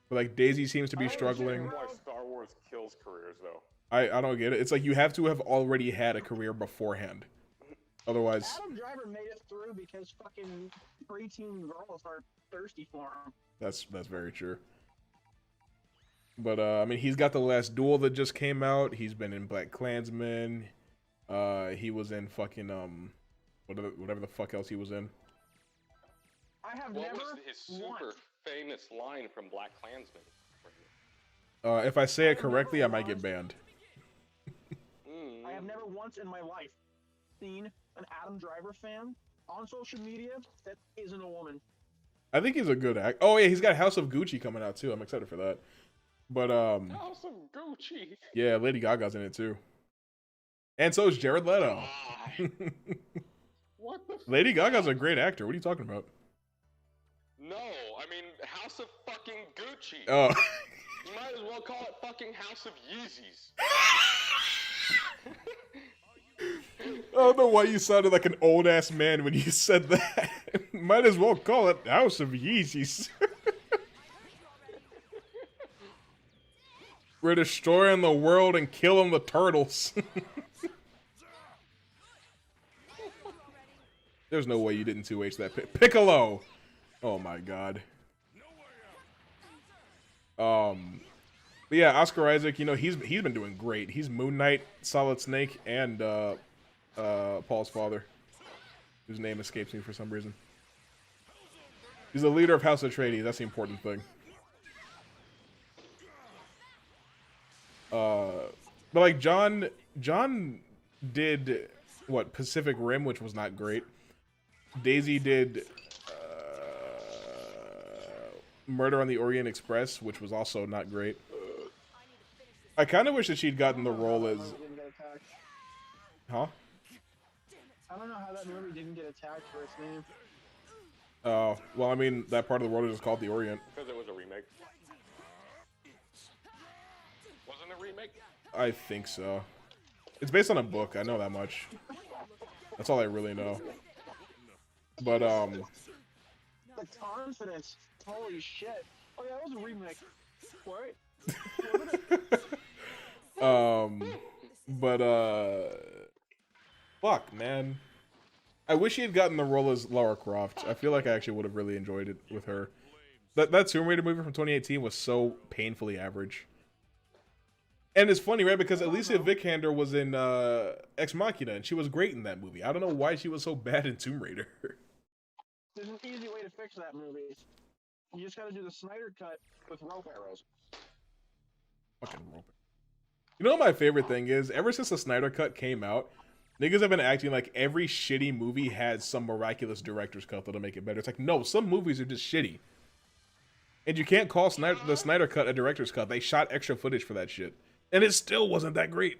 But like Daisy seems to be struggling. Why Star Wars kills careers though? I don't get it. It's like you have to have already had a career beforehand. Otherwise, Adam Driver made it through because fucking preteen girls are thirsty for him. That's very true. But I mean, he's got The Last Duel that just came out. He's been in Black Klansman. He was in fucking whatever the fuck else he was in. I have what never was his super famous line from Black Klansman? If I say it correctly, I might get banned. I have never once in my life seen an Adam Driver fan on social media that isn't a woman. I think he's a good act. Oh yeah, he's got House of Gucci coming out too. I'm excited for that. But House of Gucci. Yeah, Lady Gaga's in it too. And so is Jared Leto. What the Lady Gaga's a great actor. What are you talking about? No, I mean House of fucking Gucci. Oh. You might as well call it fucking House of Yeezys. I don't know why you sounded like an old ass man when you said that. Might as well call it House of Yeezys. We're destroying the world and killing the turtles. There's no way you didn't 2H that. Piccolo! Oh my god. But yeah, Oscar Isaac, you know, he's been doing great. He's Moon Knight, Solid Snake, and Paul's father, whose name escapes me for some reason. He's the leader of House Atreides. That's the important thing. But like John did what, Pacific Rim, which was not great. Daisy did Murder on the Orient Express, which was also not great. I kind of wish that she'd gotten the role as... Huh? I don't know how that movie didn't get attacked for its name. Oh, well, I mean, that part of the world is called the Orient. Because it was a remake. Wasn't it a remake? I think so. It's based on a book. I know that much. That's all I really know. But The confidence. Holy shit. Oh yeah, that was a remake. What? Fuck, man. I wish he had gotten the role as Lara Croft. I feel like I actually would have really enjoyed it with her. That Tomb Raider movie from 2018 was so painfully average. And it's funny, right? Because Alicia Vikander was in Ex Machina, and she was great in that movie. I don't know why she was so bad in Tomb Raider. There's an easy way to fix that movie. You just gotta do the Snyder cut with rope arrows. Fucking rope. You know what my favorite thing is? Ever since the Snyder cut came out, niggas have been acting like every shitty movie has some miraculous director's cut that'll make it better. It's like, no, some movies are just shitty. And you can't call the Snyder cut a director's cut. They shot extra footage for that shit. And it still wasn't that great.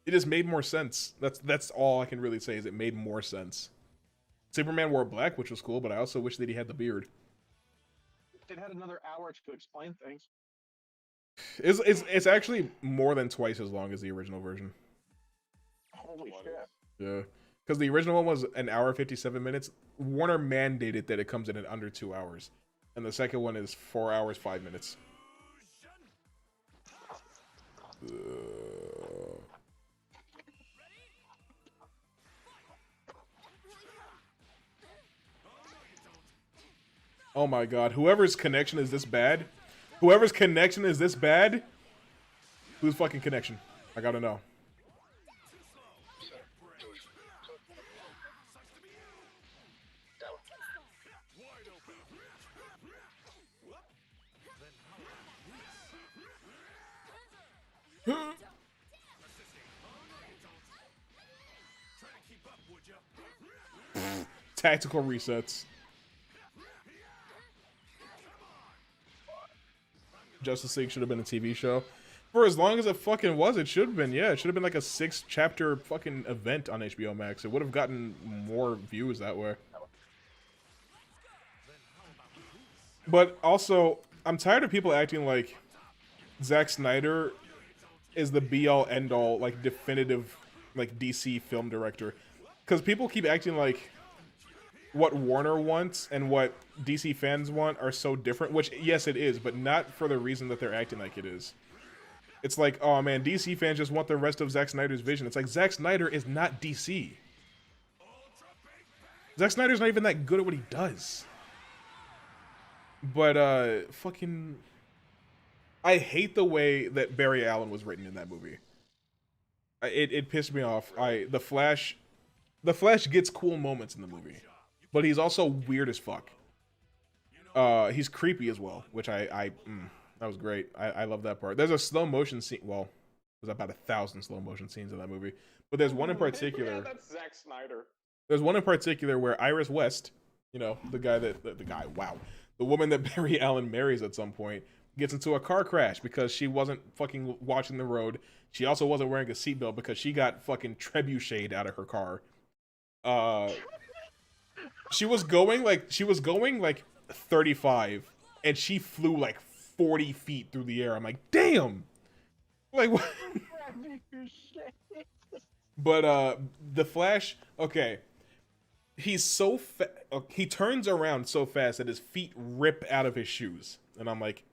It just made more sense. That's all I can really say is it made more sense. Superman wore black, which was cool, but I also wish that he had the beard. It had another hour to explain things. It's actually more than twice as long as the original version. Holy shit. Yeah. Because the original one was an hour 57 minutes. Warner mandated that it comes in at under 2 hours. And the second one is 4 hours, 5 minutes. Oh my god. Whoever's connection is this bad? Whoever's connection is this bad? Whose fucking connection? I gotta know. Tactical resets. Justice League should have been a TV show. For as long as it fucking was, it should have been. Yeah, it should have been like a 6-chapter fucking event on HBO Max. It would have gotten more views that way. But also, I'm tired of people acting like Zack Snyder is the be-all, end-all, like, definitive, like, DC film director. Because people keep acting like what Warner wants and what DC fans want are so different, which, yes, it is, but not for the reason that they're acting like it is. It's like, oh man, DC fans just want the rest of Zack Snyder's vision. It's like, Zack Snyder is not DC. Zack Snyder's not even that good at what he does. But, fucking... I hate the way that Barry Allen was written in that movie. It pissed me off. The Flash gets cool moments in the movie. But he's also weird as fuck. He's creepy as well, which that was great. I love that part. There's a slow motion scene. Well, there's about 1,000 slow motion scenes in that movie. But there's one in particular. Yeah, that's Zack Snyder. There's one in particular where Iris West, you know, the woman that Barry Allen marries at some point, gets into a car crash because she wasn't fucking watching the road. She also wasn't wearing a seatbelt because she got fucking trebucheted out of her car. She was going like 35 and she flew like 40 feet through the air. I'm like, damn. Like what? But the Flash, okay. He's so he turns around so fast that his feet rip out of his shoes. And I'm like,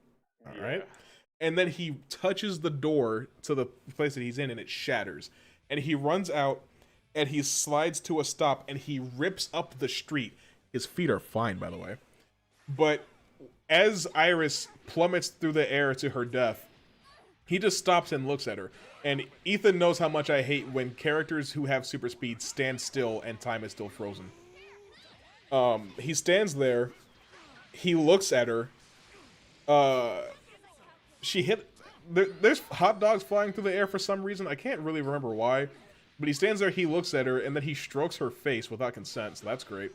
all right. And then he touches the door to the place that he's in and it shatters. And he runs out and he slides to a stop and he rips up the street. His feet are fine, by the way. But as Iris plummets through the air to her death, he just stops and looks at her. And Ethan knows how much I hate when characters who have super speed stand still and time is still frozen. He stands there. He looks at her. There's hot dogs flying through the air for some reason. I can't really remember why. But he stands there, he looks at her, and then he strokes her face without consent, so that's great.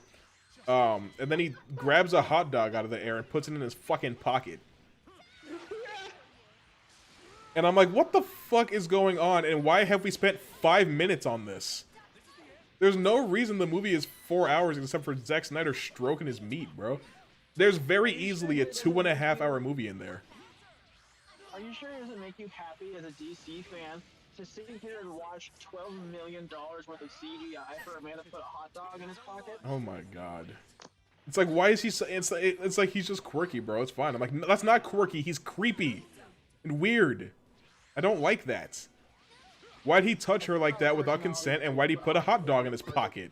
And then he grabs a hot dog out of the air and puts it in his fucking pocket. And I'm like, what the fuck is going on? And why have we spent 5 minutes on this? There's no reason the movie is 4 hours except for Zack Snyder stroking his meat, bro. There's very easily a 2.5-hour movie in there. Are you sure it doesn't make you happy as a DC fan to sit here and watch $12 million worth of CGI for a man to put a hot dog in his pocket? Oh my god. It's like, why is he so... It's like he's just quirky, bro. It's fine. I'm like, no, that's not quirky. He's creepy and weird. I don't like that. Why'd he touch her like that without consent, and why'd he put a hot dog in his pocket?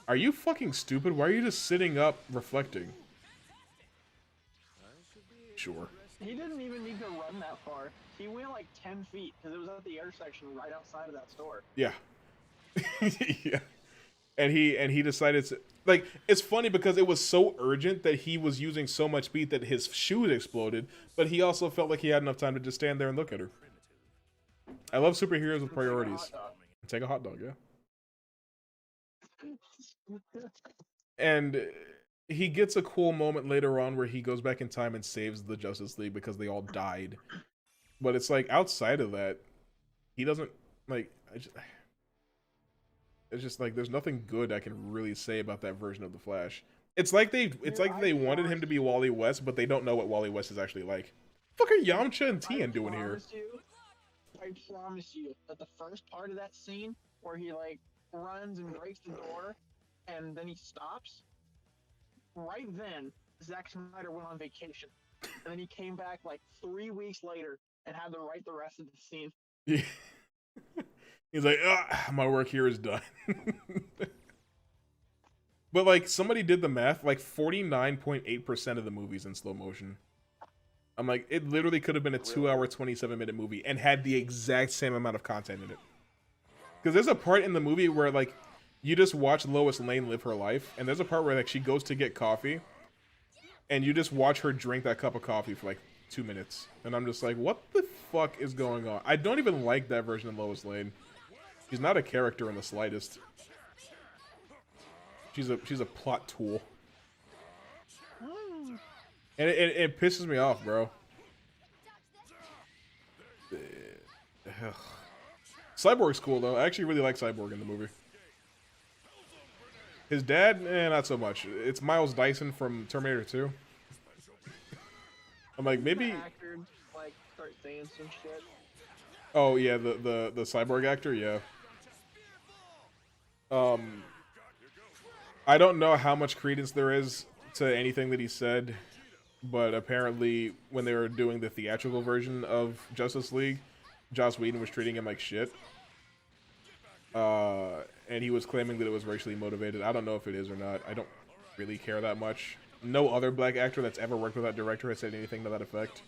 Are you fucking stupid? Why are you just sitting up reflecting? Sure. He didn't even need to run that far. He went like 10 feet because it was at the intersection right outside of that store. Yeah. Yeah. And he decided to, like, it's funny because it was so urgent that he was using so much speed that his shoes exploded, but he also felt like he had enough time to just stand there and look at her. I love superheroes with priorities. Take a hot dog, yeah. And he gets a cool moment later on where he goes back in time and saves the Justice League because they all died. But it's like, outside of that, he doesn't, like, it's just like, there's nothing good I can really say about that version of the Flash. It's like they wanted him to be Wally West, but they don't know what Wally West is actually like. What the fuck are Yamcha and Tien doing here? I promise you that the first part of that scene where he like runs and breaks the door and then he stops, right then Zack Snyder went on vacation. And then he came back like 3 weeks later and had to write the rest of the scene. Yeah. He's like, my work here is done. But like, somebody did the math, like 49.8% of the movie's in slow motion. I'm like, it literally could have been a 2-hour, 27-minute movie and had the exact same amount of content in it. Because there's a part in the movie where like, you just watch Lois Lane live her life, and there's a part where like she goes to get coffee, and you just watch her drink that cup of coffee for like 2 minutes. And I'm just like, what the fuck is going on? I don't even like that version of Lois Lane. She's not a character in the slightest. She's a plot tool. And it pisses me off, bro. Cyborg's cool, though. I actually really like Cyborg in the movie. His dad, not so much. It's Miles Dyson from Terminator 2. I'm like, maybe... Actor, like, start saying some shit. Oh, yeah, the Cyborg actor, yeah. I don't know how much credence there is to anything that he said, but apparently when they were doing the theatrical version of Justice League, Joss Whedon was treating him like shit. And he was claiming that it was racially motivated. I don't know if it is or not. I don't really care that much. No other black actor that's ever worked with that director has said anything to that effect.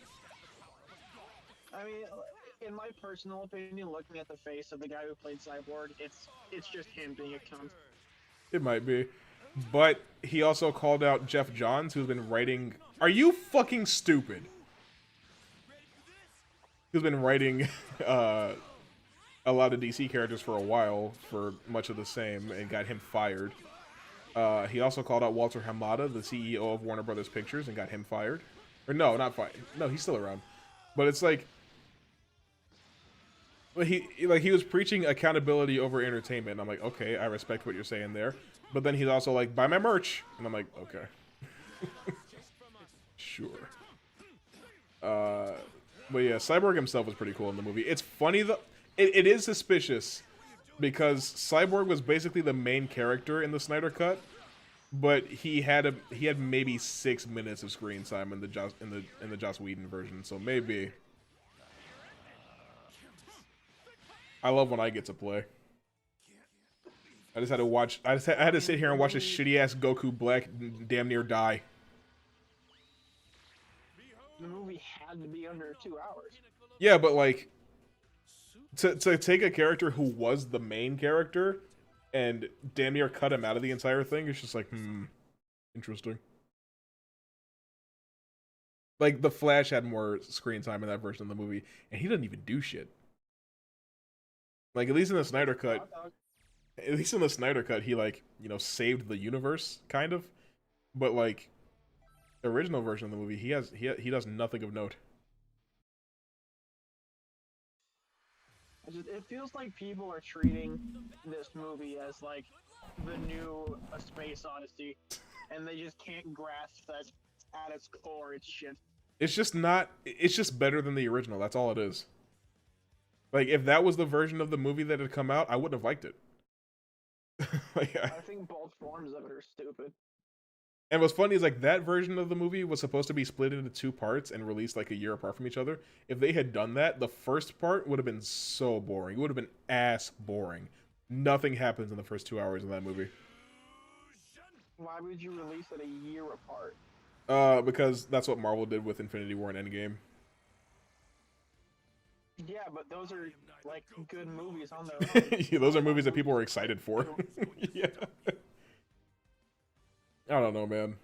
I mean, in my personal opinion, looking at the face of the guy who played Cyborg, it's just him being a cunt. It might be. But he also called out Jeff Johns, who's been writing... Are you fucking stupid? Who's been writing a lot of DC characters for a while, for much of the same, and got him fired. He also called out Walter Hamada, the CEO of Warner Brothers Pictures, and got him fired. Or no, not fired. No, he's still around. But it's like... He was preaching accountability over entertainment. And I'm like, okay, I respect what you're saying there. But then he's also like, buy my merch. And I'm like, okay. Sure. But yeah, Cyborg himself was pretty cool in the movie. It's funny though. It is suspicious because Cyborg was basically the main character in the Snyder Cut, but he had maybe 6 minutes of screen time in the Joss Whedon version. So maybe. I love when I get to play. I just had to watch. I had to sit here and watch a shitty ass Goku Black damn near die. The movie had to be under 2 hours. Yeah, but like, to take a character who was the main character and damn near cut him out of the entire thing, it's just like, interesting. Like, the Flash had more screen time in that version of the movie, and he doesn't even do shit. Like, at least in the Snyder Cut, he, like, you know, saved the universe, kind of. But, like, the original version of the movie, he does nothing of note. It feels like people are treating this movie as like the new A Space Odyssey, and they just can't grasp that at its core it's shit. It's just not. It's just better than the original. That's all it is. Like, if that was the version of the movie that had come out, I wouldn't have liked it. Like, I think both forms of it are stupid. and what's funny is, like, that version of the movie was supposed to be split into 2 parts and released like a year apart from each other. If they had done that, the first part would have been so boring. It would have been ass boring. Nothing happens in the first 2 hours of that movie. Why would you release it a year apart? Because that's what Marvel did with Infinity War and Endgame. Yeah, but those are like good movies on their own. Yeah, those are movies that people were excited for. Yeah. I don't know, man.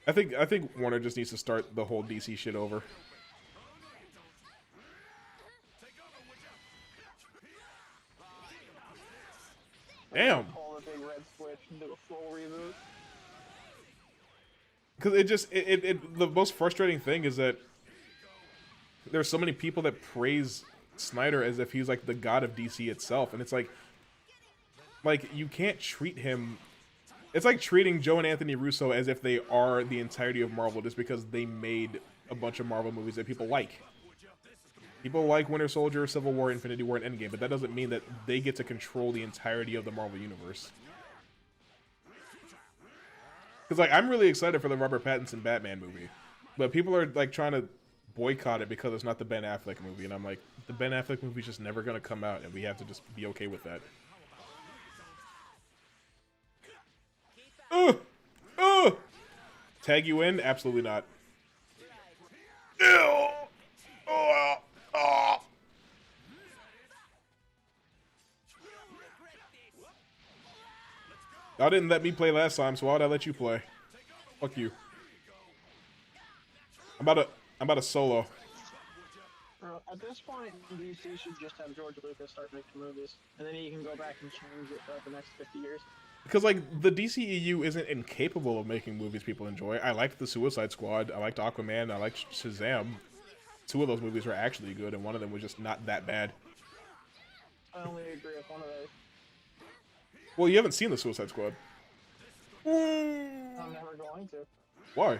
I think Warner just needs to start the whole DC shit over. Damn. Pull the big red switch and do a full reboot. Because it just the most frustrating thing is that there's so many people that praise Snyder as if he's like the god of DC itself, and it's like you can't treat him. It's like treating Joe and Anthony Russo as if they are the entirety of Marvel just because they made a bunch of Marvel movies that people like. People like Winter Soldier, Civil War, Infinity War, and Endgame, but that doesn't mean that they get to control the entirety of the Marvel universe. Because, like, I'm really excited for the Robert Pattinson Batman movie, but people are, like, trying to boycott it because it's not the Ben Affleck movie, and I'm like, the Ben Affleck movie's just never going to come out, and we have to just be okay with that. Tag you in? Absolutely not. Ew. Y'all didn't let me play last time, so why would I let you play? Fuck you. I'm about to solo. At this point, DC should just have George Lucas start making movies, and then he can go back and change it for the next 50 years. Because, like, the DCEU isn't incapable of making movies people enjoy. I liked The Suicide Squad, I liked Aquaman, I liked Shazam. 2 of those movies were actually good, and one of them was just not that bad. I only agree with one of those. Well, you haven't seen The Suicide Squad. I'm never going to. Why?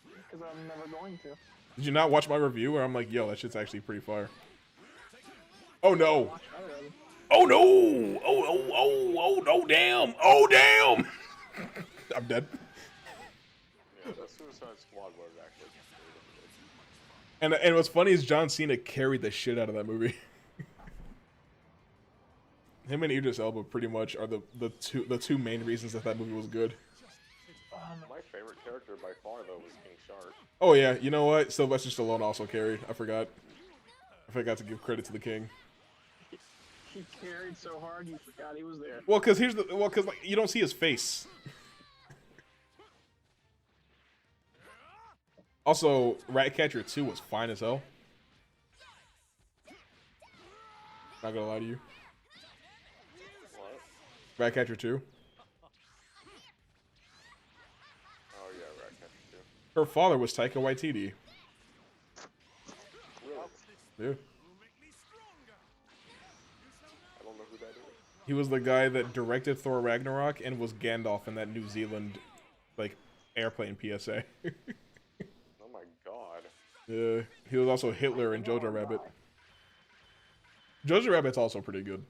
Because I'm never going to. Did you not watch my review where I'm like, yo, that shit's actually pretty fire? Oh, no. Oh, no. Oh, no, damn. Oh, damn. I'm dead. Yeah, the Suicide Squad was actually And what's funny is John Cena carried the shit out of that movie. Him and Idris Elba pretty much are the two main reasons that movie was good. my favorite character by far though was King Shark. Oh yeah, you know what? Sylvester Stallone also carried. I forgot to give credit to the king. He carried so hard you forgot he was there. Well, because like, you don't see his face. Also, Ratcatcher 2 was fine as hell. Not gonna lie to you. What? Ratcatcher 2. Oh yeah, Ratcatcher 2. Her father was Taika Waititi. Really? Yeah. I don't know who that is. He was the guy that directed Thor Ragnarok and was Gandalf in that New Zealand, like, airplane PSA. Oh my god. Yeah, he was also Hitler in Jojo Rabbit. Jojo Rabbit's also pretty good.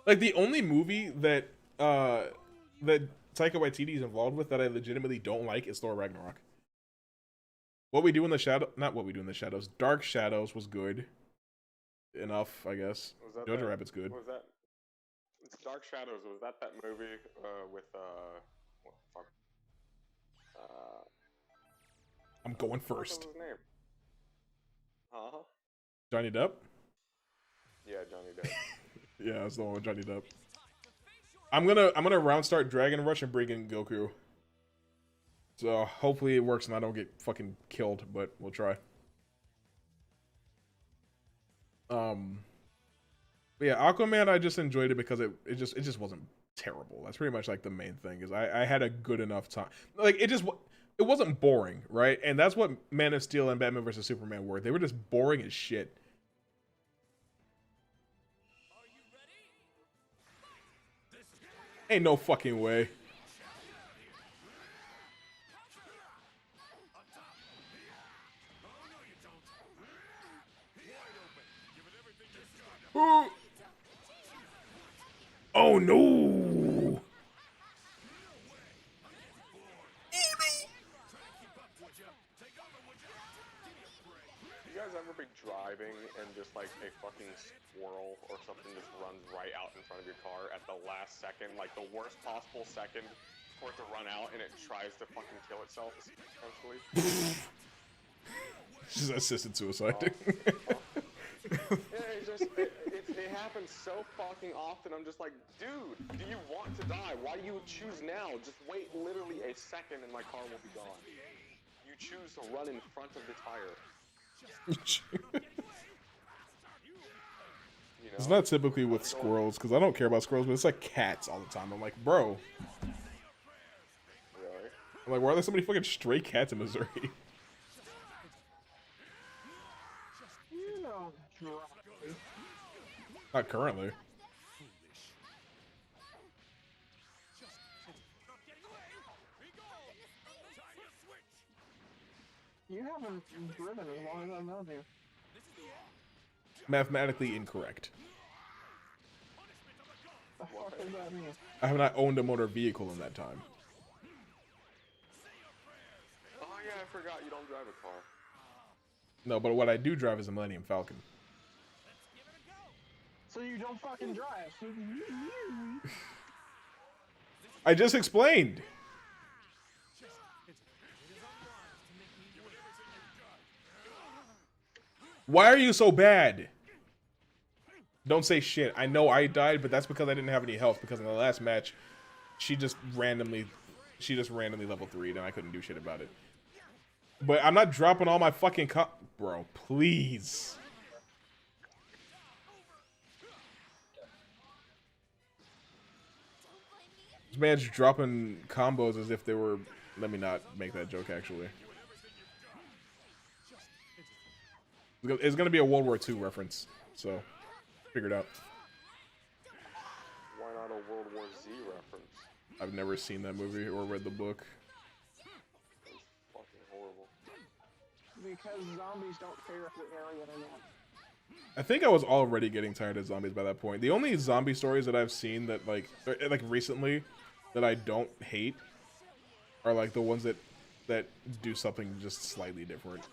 Like, the only movie that that Taika Waititi is involved with that I legitimately don't like is Thor Ragnarok. What We Do in the Shadow, not What We Do in the Shadows. Dark Shadows was good enough, I guess. Was that Jojo that, Rabbit's good. Was that Dark Shadows? Was that movie with what the fuck? I'm going What first. was his name? Huh? Johnny Depp? Yeah, Johnny Depp. Yeah, it's the one with Johnny Depp. I'm gonna round start Dragon Rush and bring in Goku. So hopefully it works and I don't get fucking killed, but we'll try. But yeah, Aquaman, I just enjoyed it because it just wasn't terrible. That's pretty much like the main thing is I had a good enough time. Like it it wasn't boring, right? And that's what Man of Steel and Batman vs Superman were. They were just boring as shit. Ain't no fucking way. Ooh. Oh no! You guys ever be driving and just like a fucking squirrel or something just runs right out in front of your car at the last second, like the worst possible second for it to run out, and it tries to fucking kill itself, essentially? Just assisted suicide. Yeah, it happens so fucking often. I'm just like, dude, do you want to die? Why do you choose now? Just wait literally a second and my car will be gone. You choose to run in front of the tire. You know? It's not typically with squirrels, because I don't care about squirrels, but it's like cats all the time. I'm like, bro. Really? I'm like, why are there so many fucking stray cats in Missouri? You know, drive. Not currently. You haven't driven as long as I've known you. Mathematically incorrect. The fuck does that mean? I have not owned a motor vehicle in that time. Oh yeah, I forgot you don't drive a car. No, but what I do drive is a Millennium Falcon. So you don't fucking drive. I just explained. Why are you so bad? Don't say shit. I know I died, but that's because I didn't have any health, because in the last match, she just randomly level 3'd and I couldn't do shit about it. But I'm not dropping all my fucking bro, please. This man's dropping combos as if they were... Let me not make that joke, actually. It's gonna be a World War II reference, so figure it out. Why not a World War Z reference? I've never seen that movie or read the book. It's fucking horrible. Because zombies don't care if you're Aryan or not. I think I was already getting tired of zombies by that point. The only zombie stories that I've seen that like recently that I don't hate are like the ones that do something just slightly different.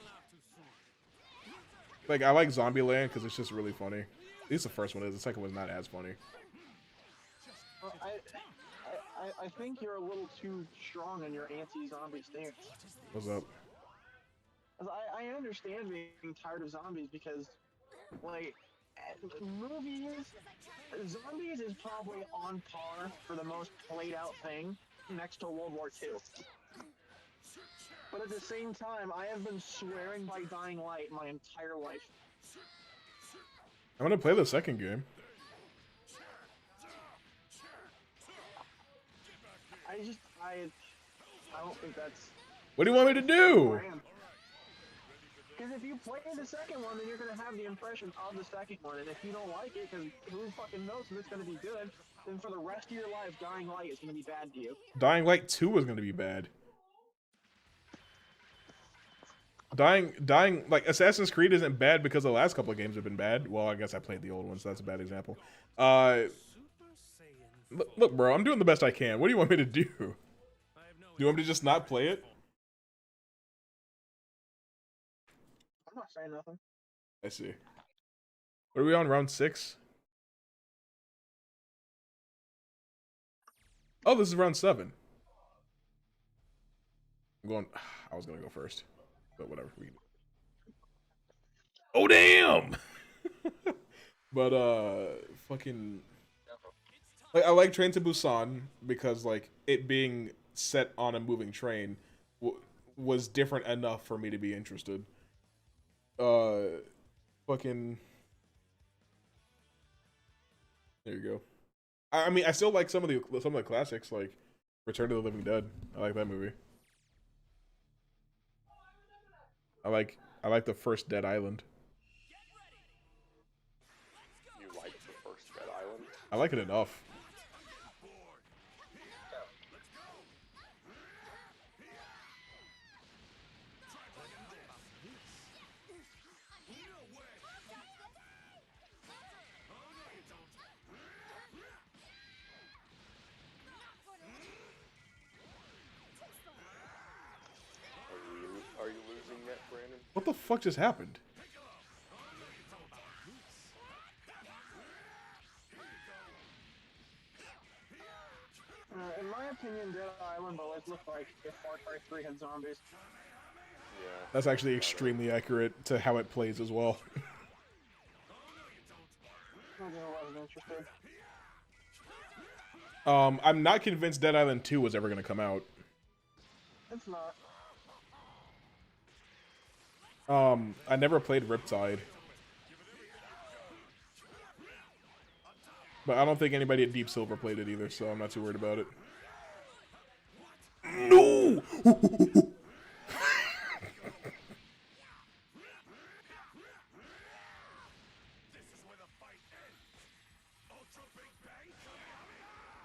Like I like Zombieland because it's just really funny. At least the first one is. The second one's not as funny. Well, I think you're a little too strong in your anti-zombie stance. What's up? 'Cause I understand being tired of zombies because, like, movies, zombies is probably on par for the most played out thing next to World War II. But at the same time, I have been swearing by Dying Light my entire life. I'm gonna play the second game. I don't think that's... What do you want me to do? Because if you play the second one, then you're going to have the impression of the second one, and if you don't like it, because who fucking knows if it's going to be good, then for the rest of your life, Dying Light is going to be bad to you. Dying Light 2 was gonna be bad. Dying, like, Assassin's Creed isn't bad because the last couple of games have been bad. Well, I guess I played the old ones, so that's a bad example. Look, bro, I'm doing the best I can. What do you want me to do? Do you want me to just not play it? I'm not saying nothing. I see. What are we on, round 6? Oh, this is round 7. I'm going... I was gonna go first. But whatever. Oh, damn! But, fucking... Like, I like Train to Busan because, like, it being set on a moving train was different enough for me to be interested. Fucking... There you go. I mean, I still like some of the classics, like Return to the Living Dead. I like that movie. I like the first Dead Island. You like the first Dead Island? I like it enough. Are you losing yet, Brandon? What the fuck just happened? In my opinion, Dead Island always looked like if Far Cry 3 had zombies. Yeah. That's actually extremely accurate to how it plays as well. I wasn't interested. I'm not convinced Dead Island 2 was ever gonna come out. It's not. I never played Riptide. But I don't think anybody at Deep Silver played it either, so I'm not too worried about it. No!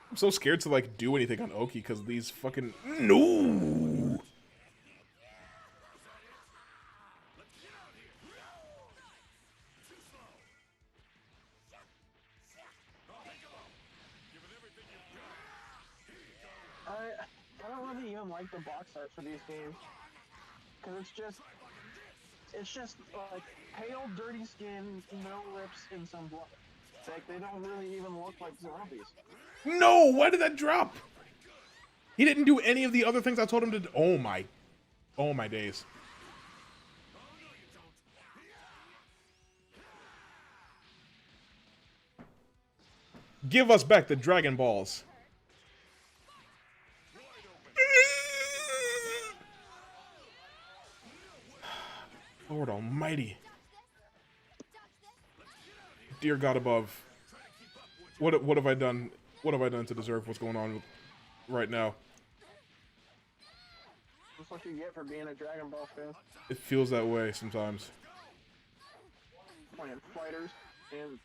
I'm so scared to like do anything on Oki because these fucking no. I don't really even like the box art for these games because it's just like pale, dirty skin, no lips, and some blood. Like they don't really even look like zombies. No, why did that drop? He didn't do any of the other things I told him to do. Oh my days. Give us back the Dragon Balls. Lord Almighty. Dear God above. What have I done? What have I done to deserve what's going on right now? That's what you get for being a Dragon Ball fan. It feels that way sometimes. Playing fighters and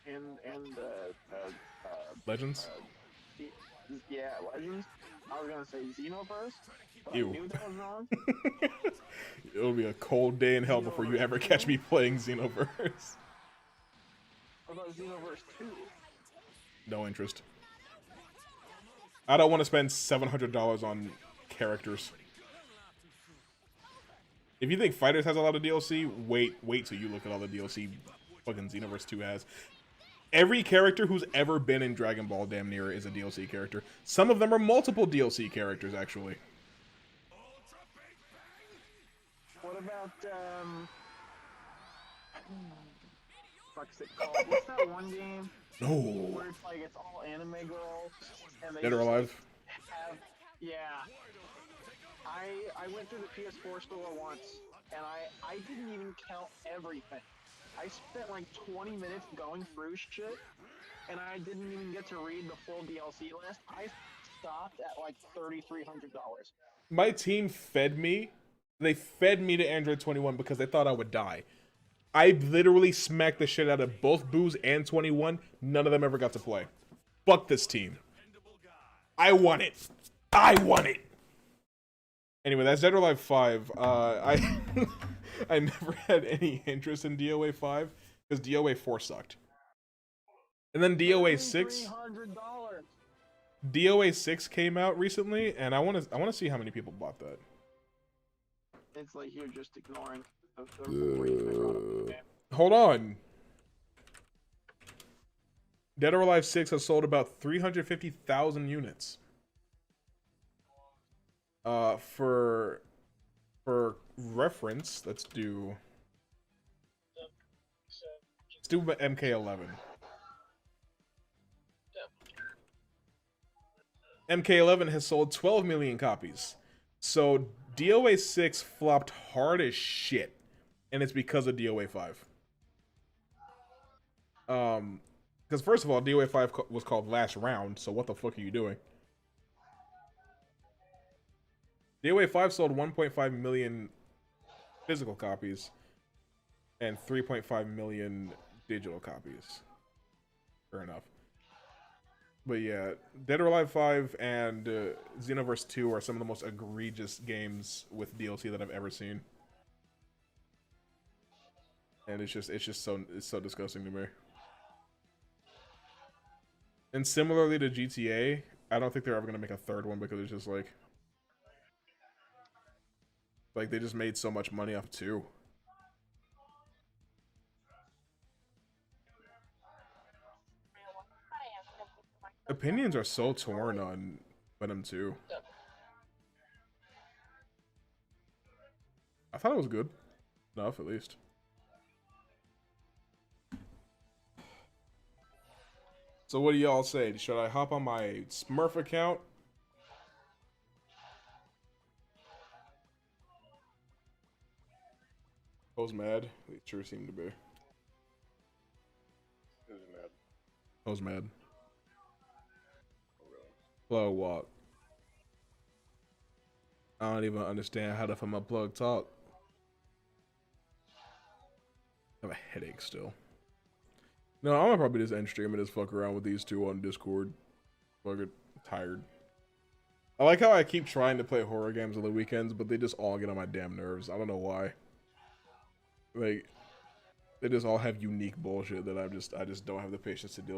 Legends? Yeah, Legends. I was gonna say Xenoverse. But Ew. I knew that was wrong. It'll be a cold day in hell before you ever catch me playing Xenoverse. What about Xenoverse 2? No interest. I don't want to spend $700 on characters. If you think Fighters has a lot of DLC, wait till you look at all the DLC fucking Xenoverse 2 has. Every character who's ever been in Dragon Ball damn near is a DLC character. Some of them are multiple DLC characters, actually. What about, fuck's it called? What's that one game? No. Where it's like, it's all anime girls, and they Dead or just Alive? have, yeah. I went through the PS4 store once, and I didn't even count everything. I spent like 20 minutes going through shit, and I didn't even get to read the full DLC list. I stopped at like $3,300. My team fed me. They fed me to Android 21 because they thought I would die. I literally smacked the shit out of both Booze and 21. None of them ever got to play. Fuck this team. I won it. I won it. Anyway, that's Dead or Alive 5. I I never had any interest in DOA 5 because DOA 4 sucked. And then DOA 6. $300. DOA 6 came out recently, and I want to see how many people bought that. It's like you're just ignoring the game. Hold on. Dead or Alive 6 has sold about 350,000 units. For reference, let's do MK11. MK11 has sold 12 million copies. So DOA 6 flopped hard as shit, and it's because of DOA 5. Because first of all, DOA 5 was called Last Round, so what the fuck are you doing? DOA 5 sold 1.5 million physical copies and 3.5 million digital copies. Fair enough. But yeah, Dead or Alive 5 and Xenoverse 2 are some of the most egregious games with DLC that I've ever seen. And it's so disgusting to me. And similarly to GTA, I don't think they're ever gonna make a third one because it's just like they just made so much money off 2. Opinions are so torn on Venom 2. I thought it was good enough, at least. So what do y'all say? Should I hop on my Smurf account? I was mad. They sure seem to be. Who's mad? I was mad. Oh, really? Plug walk. I don't even understand how to from my plug talk. I have a headache still. No, I'm gonna probably just end stream and just fuck around with these two on Discord. Fuck it. Tired. I like how I keep trying to play horror games on the weekends, but they just all get on my damn nerves. I don't know why. Like, they just all have unique bullshit that I just don't have the patience to deal with.